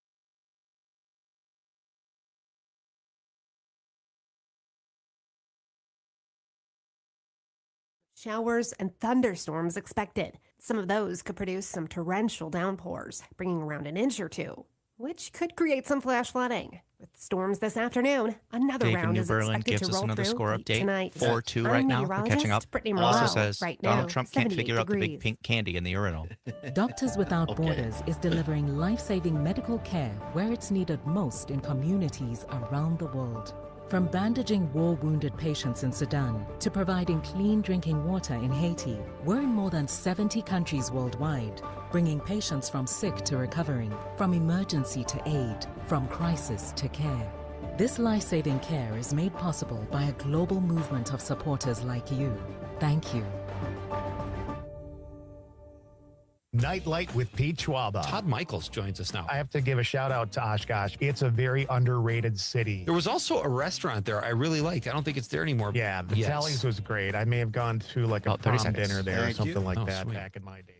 Showers and thunderstorms expected. Some of those could produce some torrential downpours, bringing around an inch or 2, which could create some flash flooding. With storms this afternoon, another Dave in round New is Berlin expected gives to us roll another through score late update. tonight. 4-2 I'm right now. We're meteorologist catching up. Brittany Also Morrow. says Right Donald now, Trump can't 78 figure out the big degrees. pink candy in the urinal. Doctors Without Borders is delivering life-saving medical care where it's needed most in communities around the world. From bandaging war-wounded patients in Sudan to providing clean drinking water in Haiti, we're in more than 70 countries worldwide, bringing patients from sick to recovering, from emergency to aid, from crisis to care. This life-saving care is made possible by a global movement of supporters like you. Thank you. Nightlight with Pete Schwaba. Todd Michaels joins us now. I have to give a shout out to Oshkosh. It's a very underrated city. There was also a restaurant there I really liked. I don't think it's there anymore. Yeah, the Tallies was great. I may have gone to like a prom dinner there or something like that sweet. back in my day.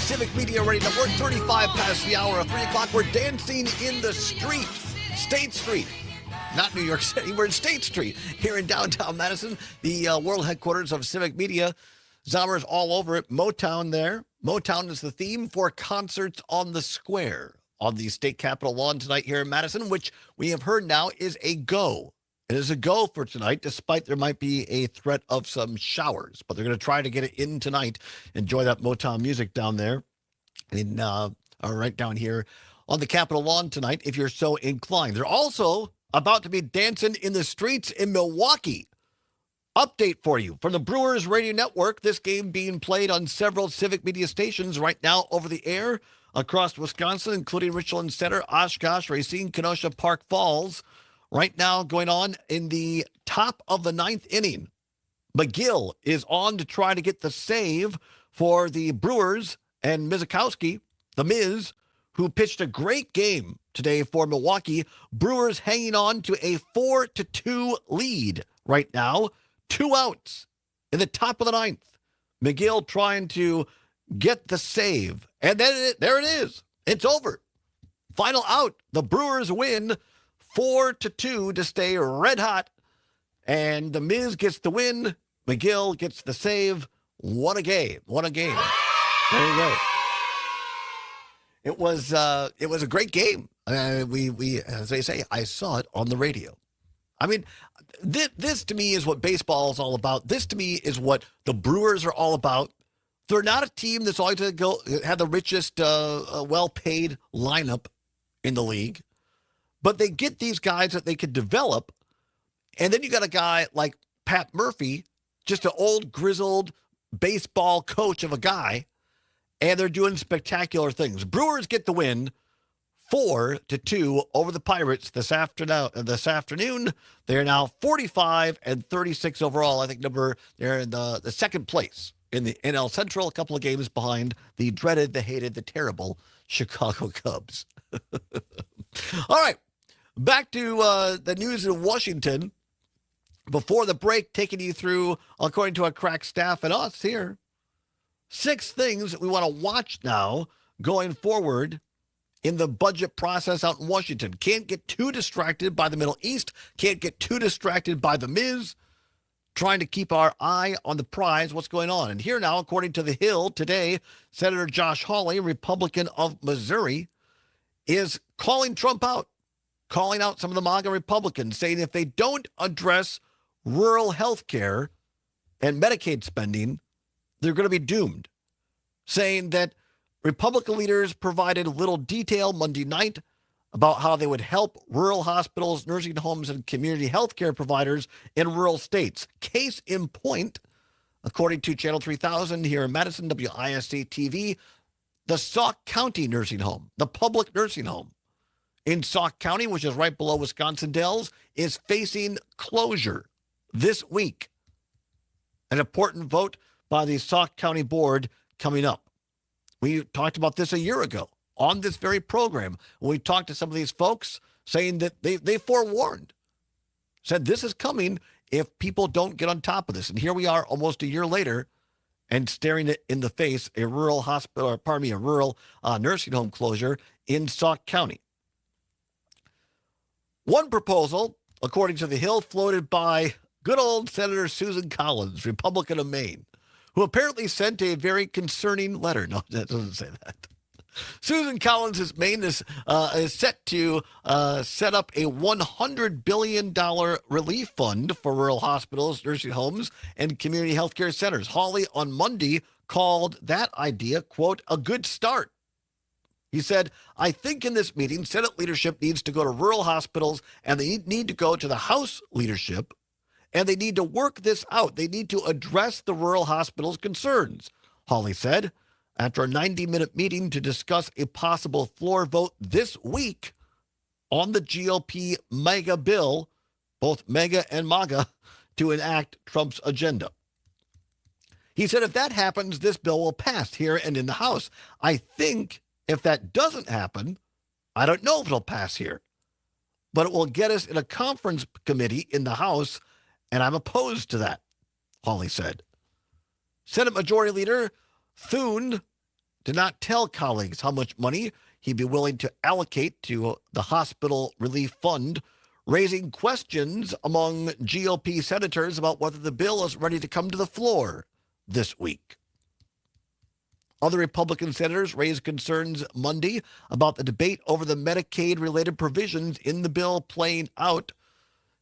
Civic Media Radio Network, 35 past the hour of 3 o'clock. We're dancing in the street, State Street. Not New York City, we're in State Street here in downtown Madison, the world headquarters of Civic Media. Zommer's all over it. Motown there. Motown is the theme for concerts on the square on the state capitol lawn tonight here in Madison, which we have heard now is a go. It is a go for tonight, despite there might be a threat of some showers. But they're going to try to get it in tonight. Enjoy that Motown music down there. And right down here on the Capitol lawn tonight, if you're so inclined. They're also about to be dancing in the streets in Milwaukee. Update for you from the Brewers Radio Network. This game being played on several Civic Media stations right now over the air across Wisconsin, including Richland Center, Oshkosh, Racine, Kenosha, Park Falls. Right now going on in the top of the ninth inning. McGill is on to try to get the save for the Brewers, and Mizikowski, the Miz, who pitched a great game today for Milwaukee. Brewers hanging on to a 4-2 lead right now. 2 outs in the top of the ninth. McGill trying to get the save. And then there it is. It's over. Final out. The Brewers win 4-2 to stay red hot. And the Miz gets the win. McGill gets the save. What a game. What a game. There you go. It was a great game. We as they say, I saw it on the radio. I mean, this to me is what baseball is all about. This to me is what the Brewers are all about. They're not a team that's always going to have the richest, well-paid lineup in the league. But they get these guys that they can develop. And then you got a guy like Pat Murphy, just an old, grizzled baseball coach of a guy. And they're doing spectacular things. Brewers get the win 4-2 over the Pirates this afternoon. They're now 45-36 overall. I think they're in the second place in the NL Central, a couple of games behind the dreaded, the hated, the terrible Chicago Cubs. All right, back to the news in Washington. Before the break, taking you through, according to our crack staff and us here, 6 things that we want to watch now going forward in the budget process out in Washington. Can't get too distracted by the Middle East. Can't get too distracted by the Miz. Trying to keep our eye on the prize, what's going on. And here now, according to The Hill, today, Senator Josh Hawley, Republican of Missouri, is calling Trump out, calling out some of the MAGA Republicans, saying if they don't address rural health care and Medicaid spending, they're going to be doomed. Saying that Republican leaders provided little detail Monday night about how they would help rural hospitals, nursing homes, and community health care providers in rural states. Case in point, according to Channel 3000 here in Madison, WISC TV, the Sauk County nursing home, the public nursing home in Sauk County, which is right below Wisconsin Dells, is facing closure this week. An important vote by the Sauk County Board coming up. We talked about this a year ago on this very program. We talked to some of these folks saying that they forewarned, said this is coming if people don't get on top of this. And here we are almost a year later and staring it in the face, a rural nursing home closure in Sauk County. One proposal, according to The Hill, floated by good old Senator Susan Collins, Republican of Maine, who apparently sent a very concerning letter. No, that doesn't say that. Susan Collins' Maine is set to set up a $100 billion relief fund for rural hospitals, nursing homes, and community health care centers. Hawley on Monday called that idea, quote, a good start. He said, I think in this meeting, Senate leadership needs to go to rural hospitals, and they need to go to the House leadership, and they need to work this out. They need to address the rural hospitals' concerns, Hawley said. After a 90-minute meeting to discuss a possible floor vote this week on the GOP mega bill, both mega and MAGA, to enact Trump's agenda. He said if that happens, this bill will pass here and in the House. I think if that doesn't happen, I don't know if it'll pass here, but it will get us in a conference committee in the House, and I'm opposed to that, Hawley said. Senate Majority Leader Thune did not tell colleagues how much money he'd be willing to allocate to the hospital relief fund, raising questions among GOP senators about whether the bill is ready to come to the floor this week. Other Republican senators raised concerns Monday about the debate over the Medicaid-related provisions in the bill playing out.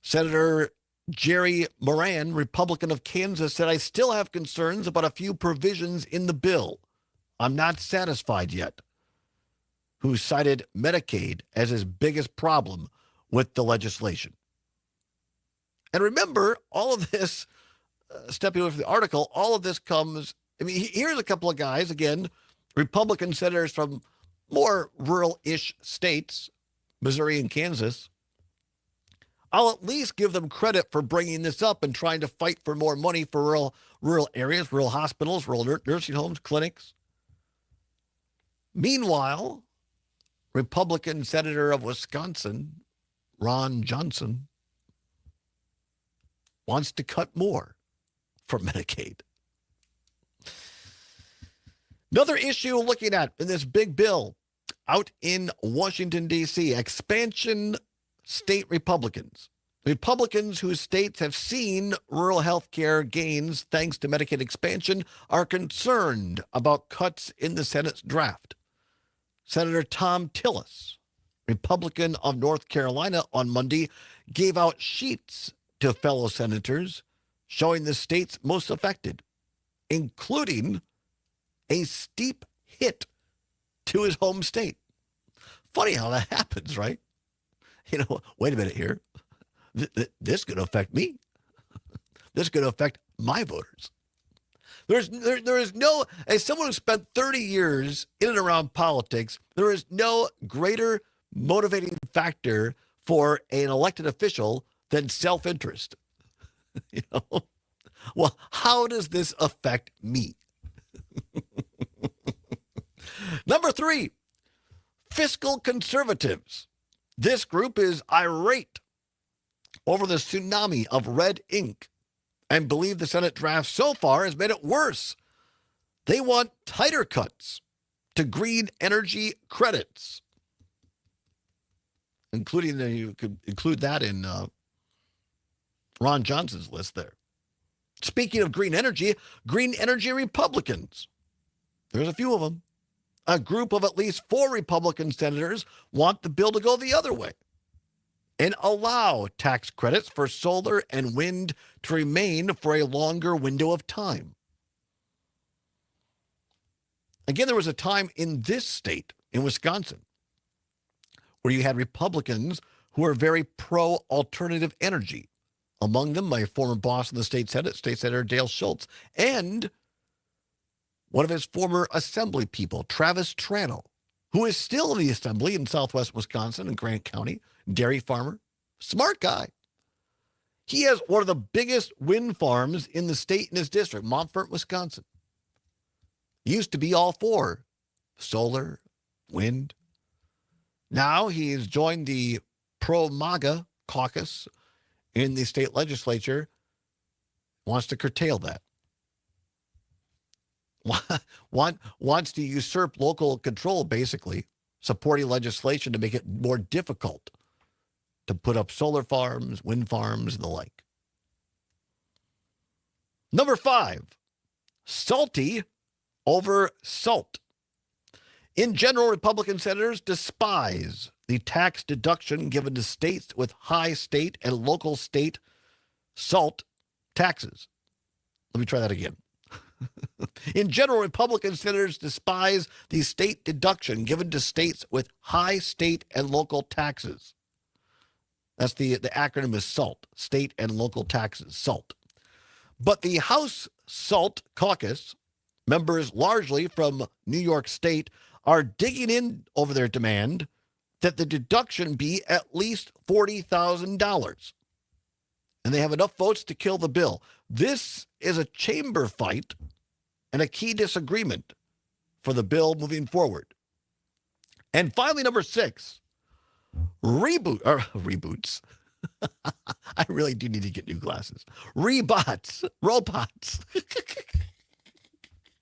Senator Jerry Moran, Republican of Kansas, said, I still have concerns about a few provisions in the bill. I'm not satisfied yet. Who cited Medicaid as his biggest problem with the legislation. And remember, all of this, stepping away from the article, all of this comes, I mean, here's a couple of guys, again, Republican senators from more rural-ish states, Missouri and Kansas. I'll at least give them credit for bringing this up and trying to fight for more money for rural areas, rural hospitals, rural nursing homes, clinics. Meanwhile, Republican Senator of Wisconsin, Ron Johnson, wants to cut more from Medicaid. Another issue looking at in this big bill out in Washington, D.C., expansion state Republicans whose states have seen rural health care gains thanks to Medicaid expansion are concerned about cuts in the Senate's draft. Senator Tom Tillis, Republican of North Carolina, on Monday gave out sheets to fellow senators showing the states most affected, including a steep hit to his home state. Funny how that happens, right? You know, wait a minute here. This is going to affect me. This is going to affect my voters. There is no, as someone who spent 30 years in and around politics, there is no greater motivating factor for an elected official than self-interest. You know? Well, how does this affect me? Number 3, fiscal conservatives. This group is irate over the tsunami of red ink and believe the Senate draft so far has made it worse. They want tighter cuts to green energy credits, including, you could include that in Ron Johnson's list there. Speaking of green energy Republicans, there's a few of them. A group of at least 4 Republican senators want the bill to go the other way and allow tax credits for solar and wind to remain for a longer window of time. Again, there was a time in this state, in Wisconsin, where you had Republicans who were very pro-alternative energy. Among them, my former boss in the state Senate, State Senator Dale Schultz, and one of his former assembly people, Travis Tranel, who is still in the assembly in southwest Wisconsin and Grant County, dairy farmer, smart guy. He has one of the biggest wind farms in the state in his district, Montfort, Wisconsin. Used to be all for solar, wind. Now he's joined the pro-MAGA caucus in the state legislature, wants to curtail that. Wants to usurp local control, basically, supporting legislation to make it more difficult to put up solar farms, wind farms, and the like. Number 5, salty over salt. In general, Republican senators despise the tax deduction given to states with high state and local state salt taxes. Let me try that again. In general, Republican senators despise the state deduction given to states with high state and local taxes. That's the acronym is SALT, state and local taxes, SALT. But the House SALT caucus, members largely from New York State, are digging in over their demand that the deduction be at least $40,000. And they have enough votes to kill the bill. This is a chamber fight and a key disagreement for the bill moving forward. And finally, number 6, reboots. I really do need to get new glasses. Robots.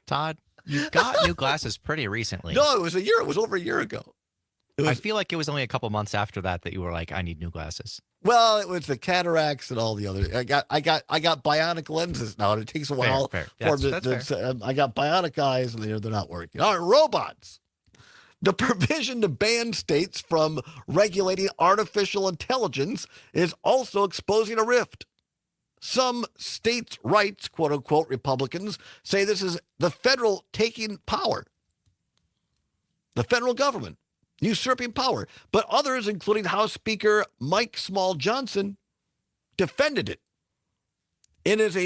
Todd, you got new glasses pretty recently. No, it was a year. It was over a year ago. I feel like it was only a couple months after that you were like, I need new glasses. Well, it was the cataracts and all the other. I got bionic lenses now, and it takes a while. Fair. For That's fair. I got bionic eyes, and they're not working. All right, robots. The provision to ban states from regulating artificial intelligence is also exposing a rift. Some states' rights, quote unquote, Republicans say this is the federal taking power. The federal government usurping power. But others, including House Speaker Mike Small Johnson, defended it. It is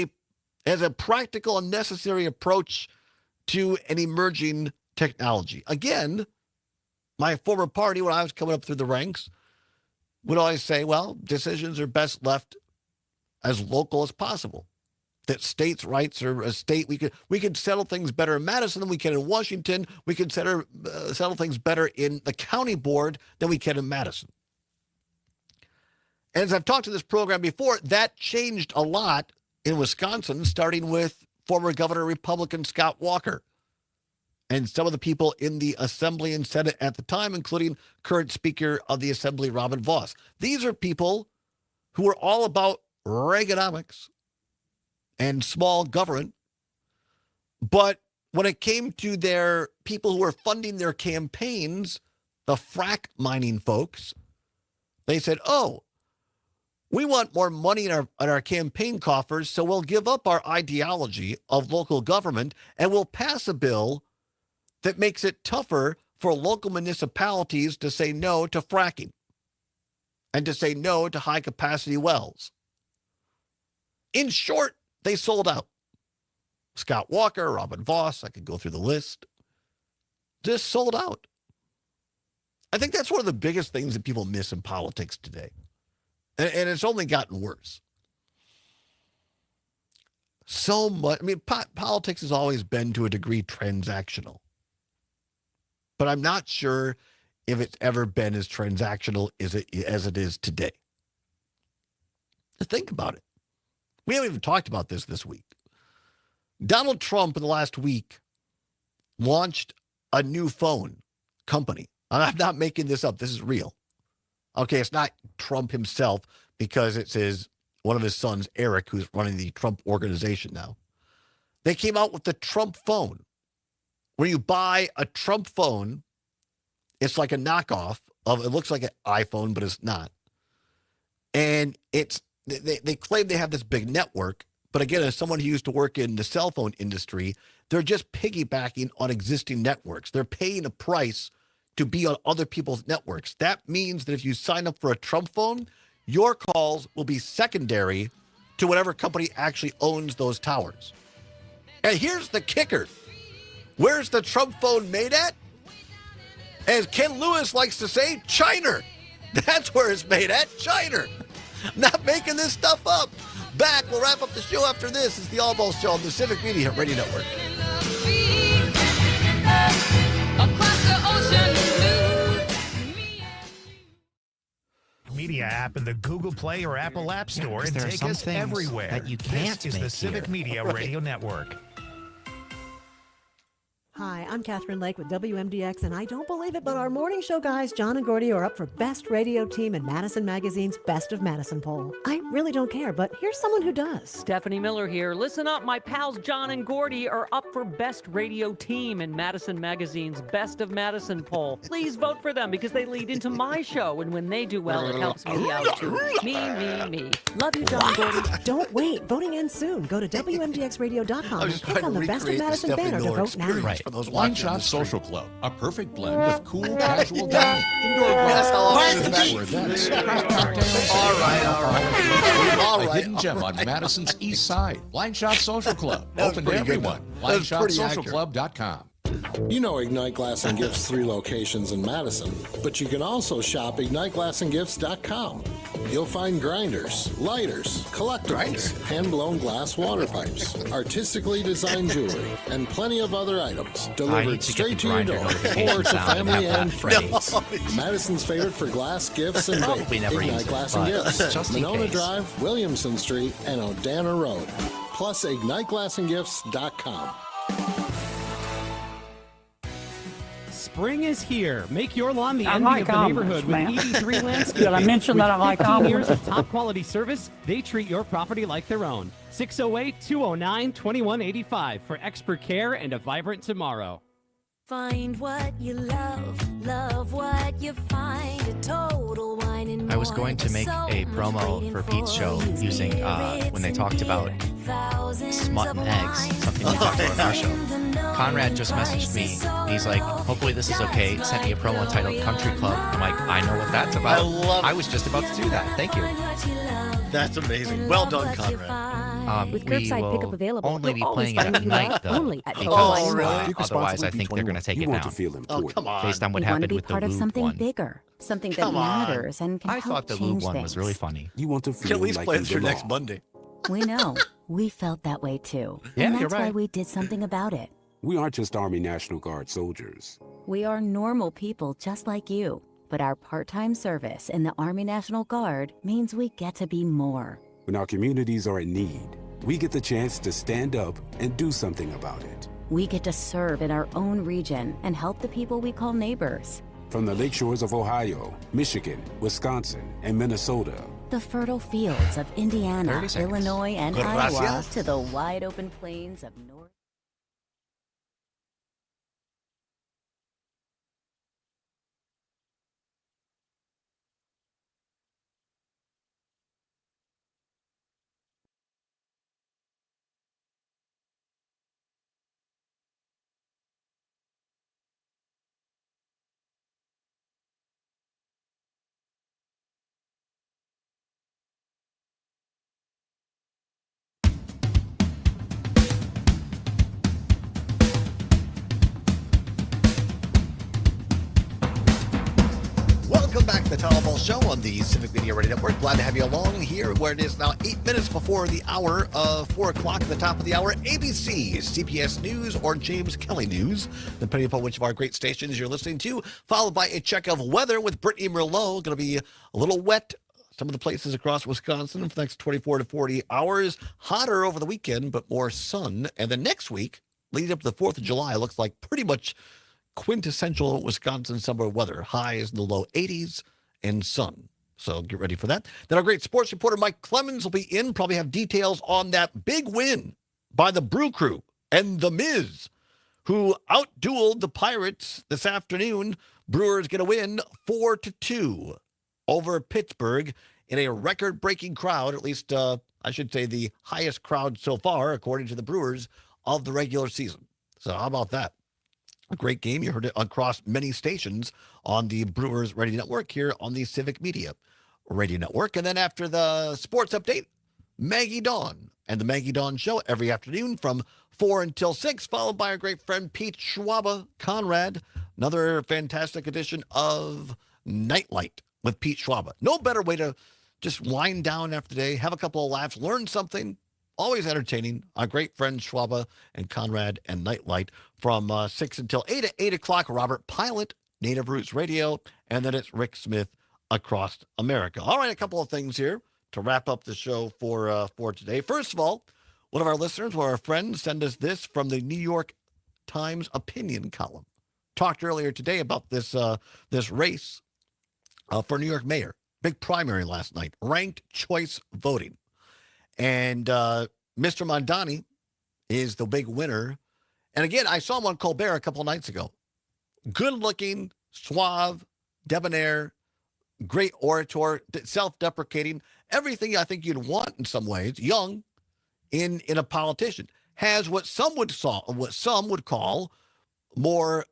as a practical and necessary approach to an emerging technology. Again, my former party, when I was coming up through the ranks, would always say, well, decisions are best left as local as possible. That states' rights are a state. We can settle things better in Madison than we can in Washington. We can settle things better in the county board than we can in Madison. And as I've talked to this program before, that changed a lot in Wisconsin, starting with former Governor Republican Scott Walker and some of the people in the Assembly and Senate at the time, including current Speaker of the Assembly, Robin Vos. These are people who were all about Reaganomics and small government. But when it came to their people who were funding their campaigns, the frack mining folks, they said, oh, we want more money in our campaign coffers, so we'll give up our ideology of local government and we'll pass a bill that makes it tougher for local municipalities to say no to fracking and to say no to high-capacity wells. In short, they sold out. Scott Walker, Robin Vos, I could go through the list, just sold out. I think that's one of the biggest things that people miss in politics today. And it's only gotten worse. So much, I mean, politics has always been to a degree transactional. But I'm not sure if it's ever been as transactional as it is today. Think about it. We haven't even talked about this week. Donald Trump in the last week launched a new phone company. I'm not making this up. This is real. Okay, it's not Trump himself because it's one of his sons, Eric, who's running the Trump organization now. They came out with the Trump phone, where you buy a Trump phone. It's like a knockoff of, it looks like an iPhone, but it's not. And they claim they have this big network, but again, as someone who used to work in the cell phone industry, they're just piggybacking on existing networks. They're paying a price to be on other people's networks. That means that if you sign up for a Trump phone, your calls will be secondary to whatever company actually owns those towers. And here's the kicker. Where's the Trump phone made at? As Ken Lewis likes to say, China. That's where it's made at, China. Not making this stuff up. Back, we'll wrap up the show after this. It's the Allbaugh Show on the Civic Media Radio Network. Media app in the Google Play or Apple App Store and there are take some us things everywhere. that you can't This is the make Civic here. Media Radio Network. Hi, I'm Catherine Lake with WMDX, and I don't believe it, but our morning show guys, John and Gordy, are up for Best Radio Team in Madison Magazine's Best of Madison poll. I really don't care, but here's someone who does. Stephanie Miller here. Listen up, my pals John and Gordy are up for Best Radio Team in Madison Magazine's Best of Madison poll. Please vote for them because they lead into my show, and when they do well, it helps me out too. Me. Love you, John and Gordy. Don't wait. Voting ends soon. Go to WMDXradio.com and click on the Best of Madison banner to vote now. Right. For those Wine watching Shop the stream. Social Club, a perfect blend of cool, casual dining, indoor Yes, how growing, often is that? for events, craft cocktails, All a right. hidden gem on Madison's East Side. Wine Shop Social Club, That was open to pretty good, everyone. though. That was pretty WineShopSocialClub.com. You know Ignite Glass and Gifts' 3 locations in Madison, but you can also shop IgniteGlassandGifts.com. You'll find grinders, lighters, collectibles, hand-blown glass water pipes, artistically designed jewelry, and plenty of other items delivered straight to your door or to family and friends. Madison's favorite for glass, gifts, and Probably bake. never use Ignite it, Glass and but Gifts, just in Monona case. Drive, Williamson Street, and Odana Road. Plus IgniteGlassandGifts.com. Spring is here. Make your lawn the I envy like of the almonds, neighborhood with man. ED3 Landscaping. Did I mention that I like With 15 years almonds? of top quality service, they treat your property like their own. 608-209-2185 for expert care and a vibrant tomorrow. Find what you love what you find. A Total Wine and I was going to make a promo for Pete's show using when they talked about smut and eggs, something we talked about on our show. Conrad just messaged me. He's like, hopefully this is okay. Sent me a promo entitled Country Club. I'm like, I know what that's about. I love it. I was just about to do that. Thank you. That's amazing. Well done, Conrad. With We curbside will pickup available, only be you'll always playing it find at what you night, love though. only at because, Total Wine. otherwise, I think they're going to take it down. Oh, come on. Based on what We want to happened be with the part of lube something one. bigger, something that Come on. matters and can I help thought the change lube one things. was really funny. You want to You feel can at least like play you this your next belong. Monday. We know. We felt that way too. Yeah, and you're that's why right. we did something about it. We aren't just Army National Guard soldiers. We are normal people just like you. But our part-time service in the Army National Guard means we get to be more. When our communities are in need, we get the chance to stand up and do something about it. We get to serve in our own region and help the people we call neighbors. From the lake shores of Ohio, Michigan, Wisconsin, and Minnesota, The fertile fields of Indiana, 30 seconds. Illinois, and Iowa Gracias. to the wide open plains of North. Welcome back to the Allbaugh Show on the Civic Media Radio Network. Glad to have you along here where it is now 8 minutes before the hour of 4 o'clock at the top of the hour. ABC, CPS News, or James Kelly News, depending upon which of our great stations you're listening to, followed by a check of weather with Brittany Merlot. Going to be a little wet some of the places across Wisconsin for the next 24 to 40 hours. Hotter over the weekend, but more sun. And then next week, leading up to the 4th of July, looks like pretty much quintessential Wisconsin summer weather. Highs in the low 80s and sun. So get ready for that. Then our great sports reporter Mike Clemens will be in, probably have details on that big win by the Brew Crew and the Miz, who outdueled the Pirates this afternoon. Brewers get a win 4-2 over Pittsburgh in a record-breaking crowd, at least I should say the highest crowd so far, according to the Brewers, of the regular season. So how about that? A great game. You heard it across many stations on the Brewers Radio Network here on the Civic Media Radio Network. And then after the sports update, Maggie Dawn and the Maggie Dawn Show every afternoon from 4 until 6, followed by our great friend Pete Schwaba, Conrad. Another fantastic edition of Nightlight with Pete Schwaba. No better way to just wind down after the day, have a couple of laughs, learn something. Always entertaining. Our great friends Schwaba and Conrad and Nightlight from 6 until 8 at 8 o'clock. Robert Pilot, Native Roots Radio, and then it's Rick Smith across America. All right, a couple of things here to wrap up the show for today. First of all, one of our listeners, one of our friends, sent us this from the New York Times opinion column. Talked earlier today about this race for New York mayor. Big primary last night. Ranked choice voting. And Mr. Mamdani is the big winner. And again, I saw him on Colbert a couple of nights ago. Good-looking, suave, debonair, great orator, self-deprecating, everything I think you'd want in some ways, young, in a politician. Has what some would call more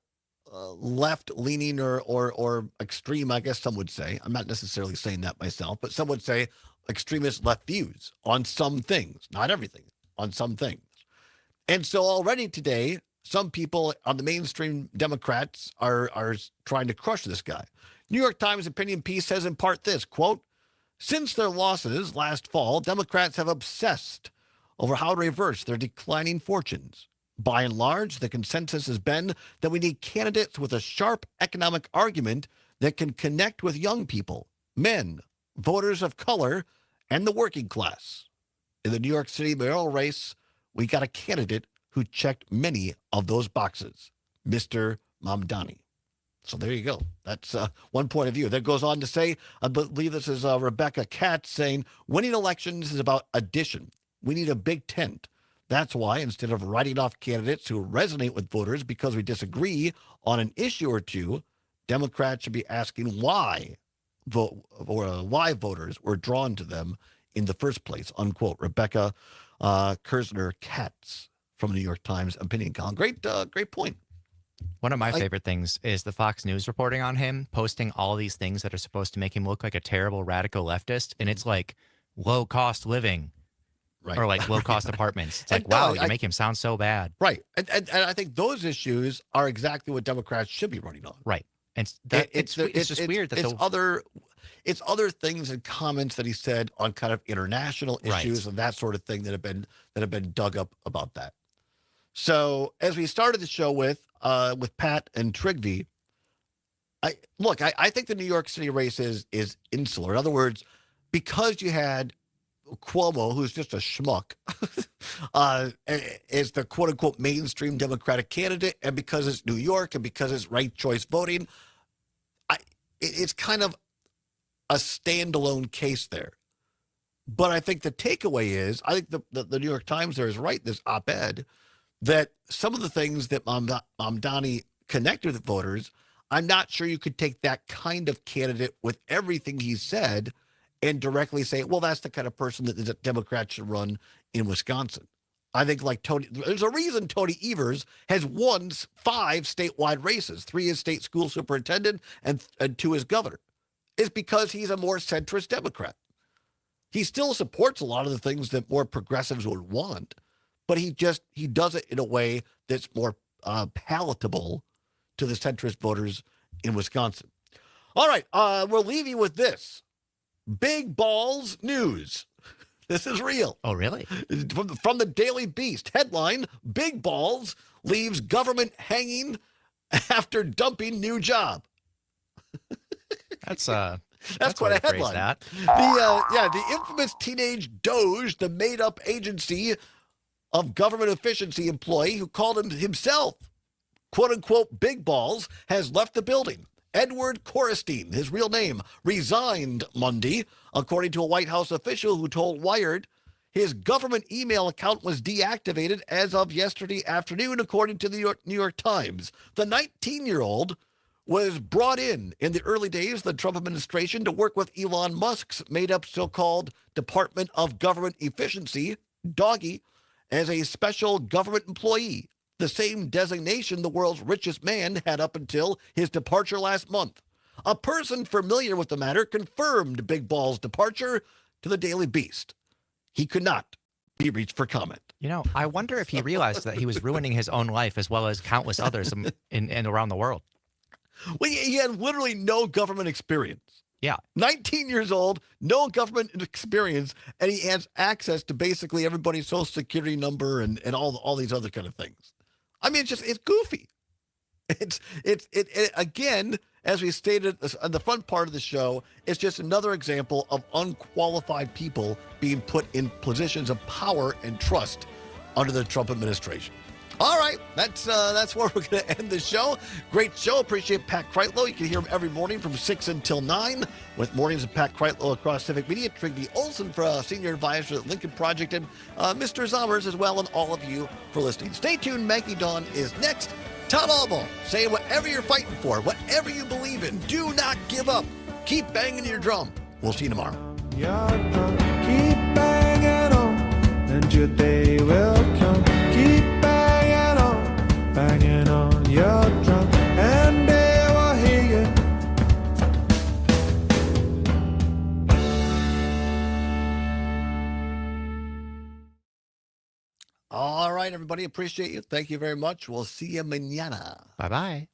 left-leaning or extreme, I guess some would say. I'm not necessarily saying that myself, but some would say extremist left views on some things, not everything, on some things. And so already today, some people on the mainstream Democrats are trying to crush this guy. New York Times opinion piece says in part this, quote, since their losses last fall, Democrats have obsessed over how to reverse their declining fortunes. By and large, the consensus has been that we need candidates with a sharp economic argument that can connect with young people, men, voters of color, and the working class. In the New York City mayoral race, we got a candidate who checked many of those boxes, Mr. Mamdani. So there you go. That's one point of view. That goes on to say, I believe this is Rebecca Katz saying, winning elections is about addition. We need a big tent. That's why, instead of writing off candidates who resonate with voters because we disagree on an issue or two, Democrats should be asking why voters were drawn to them in the first place, unquote. Rebecca Kersner-Katz from the New York Times opinion column. Great point. One of my favorite things is the Fox News reporting on him, posting all these things that are supposed to make him look like a terrible radical leftist. And it's like low-cost living. Right. Or like low-cost apartments. It's like, wow, you make him sound so bad. Right. And I think those issues are exactly what Democrats should be running on. Right. And it's just weird that it's other things and comments that he said on kind of international issues and that sort of thing that have been dug up about that. So as we started the show with Pat and Trigby, I think the New York City race is insular. In other words, because you had Cuomo, who's just a schmuck, is the quote-unquote mainstream Democratic candidate, and because it's New York and because it's ranked choice voting, it's kind of a standalone case there. But I think the takeaway is, I think the New York Times there is right, this op-ed, that some of the things that Mamdani connected with voters, I'm not sure you could take that kind of candidate with everything he said and directly say, well, that's the kind of person that the Democrats should run in Wisconsin. I think like Tony, there's a reason Tony Evers has won 5 statewide races, 3 as state school superintendent and 2 as governor. It's because he's a more centrist Democrat. He still supports a lot of the things that more progressives would want, but he does it in a way that's more palatable to the centrist voters in Wisconsin. All right, we'll leave you with this. Big Balls News. This is real. Oh, really? From the Daily Beast. Headline, Big Balls leaves government hanging after dumping new job. That's quite a headline. That. The infamous teenage Doge, the made-up agency of government efficiency employee who called himself, quote-unquote, Big Balls, has left the building. Edward Korestein, his real name, resigned Monday, according to a White House official who told Wired his government email account was deactivated as of yesterday afternoon, according to the New York Times. The 19-year-old was brought in the early days of the Trump administration to work with Elon Musk's made-up so-called Department of Government Efficiency, DOGGY, as a special government employee. The same designation the world's richest man had up until his departure last month. A person familiar with the matter confirmed Big Ball's departure to the Daily Beast. He could not be reached for comment. You know, I wonder if he realized that he was ruining his own life as well as countless others in around the world. Well, he had literally no government experience. Yeah. 19 years old, no government experience, and he has access to basically everybody's social security number and all these other kind of things. I mean, it's goofy. It again, as we stated on the front part of the show, it's just another example of unqualified people being put in positions of power and trust under the Trump administration. All right, that's where we're going to end the show. Great show. Appreciate Pat Kreitlow. You can hear him every morning from 6 until 9 with Mornings of Pat Kreitlow across Civic Media. Trigby Olson, for Senior Advisor at Lincoln Project, and Mr. Zommers as well, and all of you for listening. Stay tuned. Maggie Dawn is next. Todd Allbaugh, say whatever you're fighting for, whatever you believe in, do not give up. Keep banging your drum. We'll see you tomorrow. Keep banging on, and your day will come. Keep banging on your drum, and they will hear you. All right, everybody, appreciate you. Thank you very much. We'll see you mañana. Bye-bye.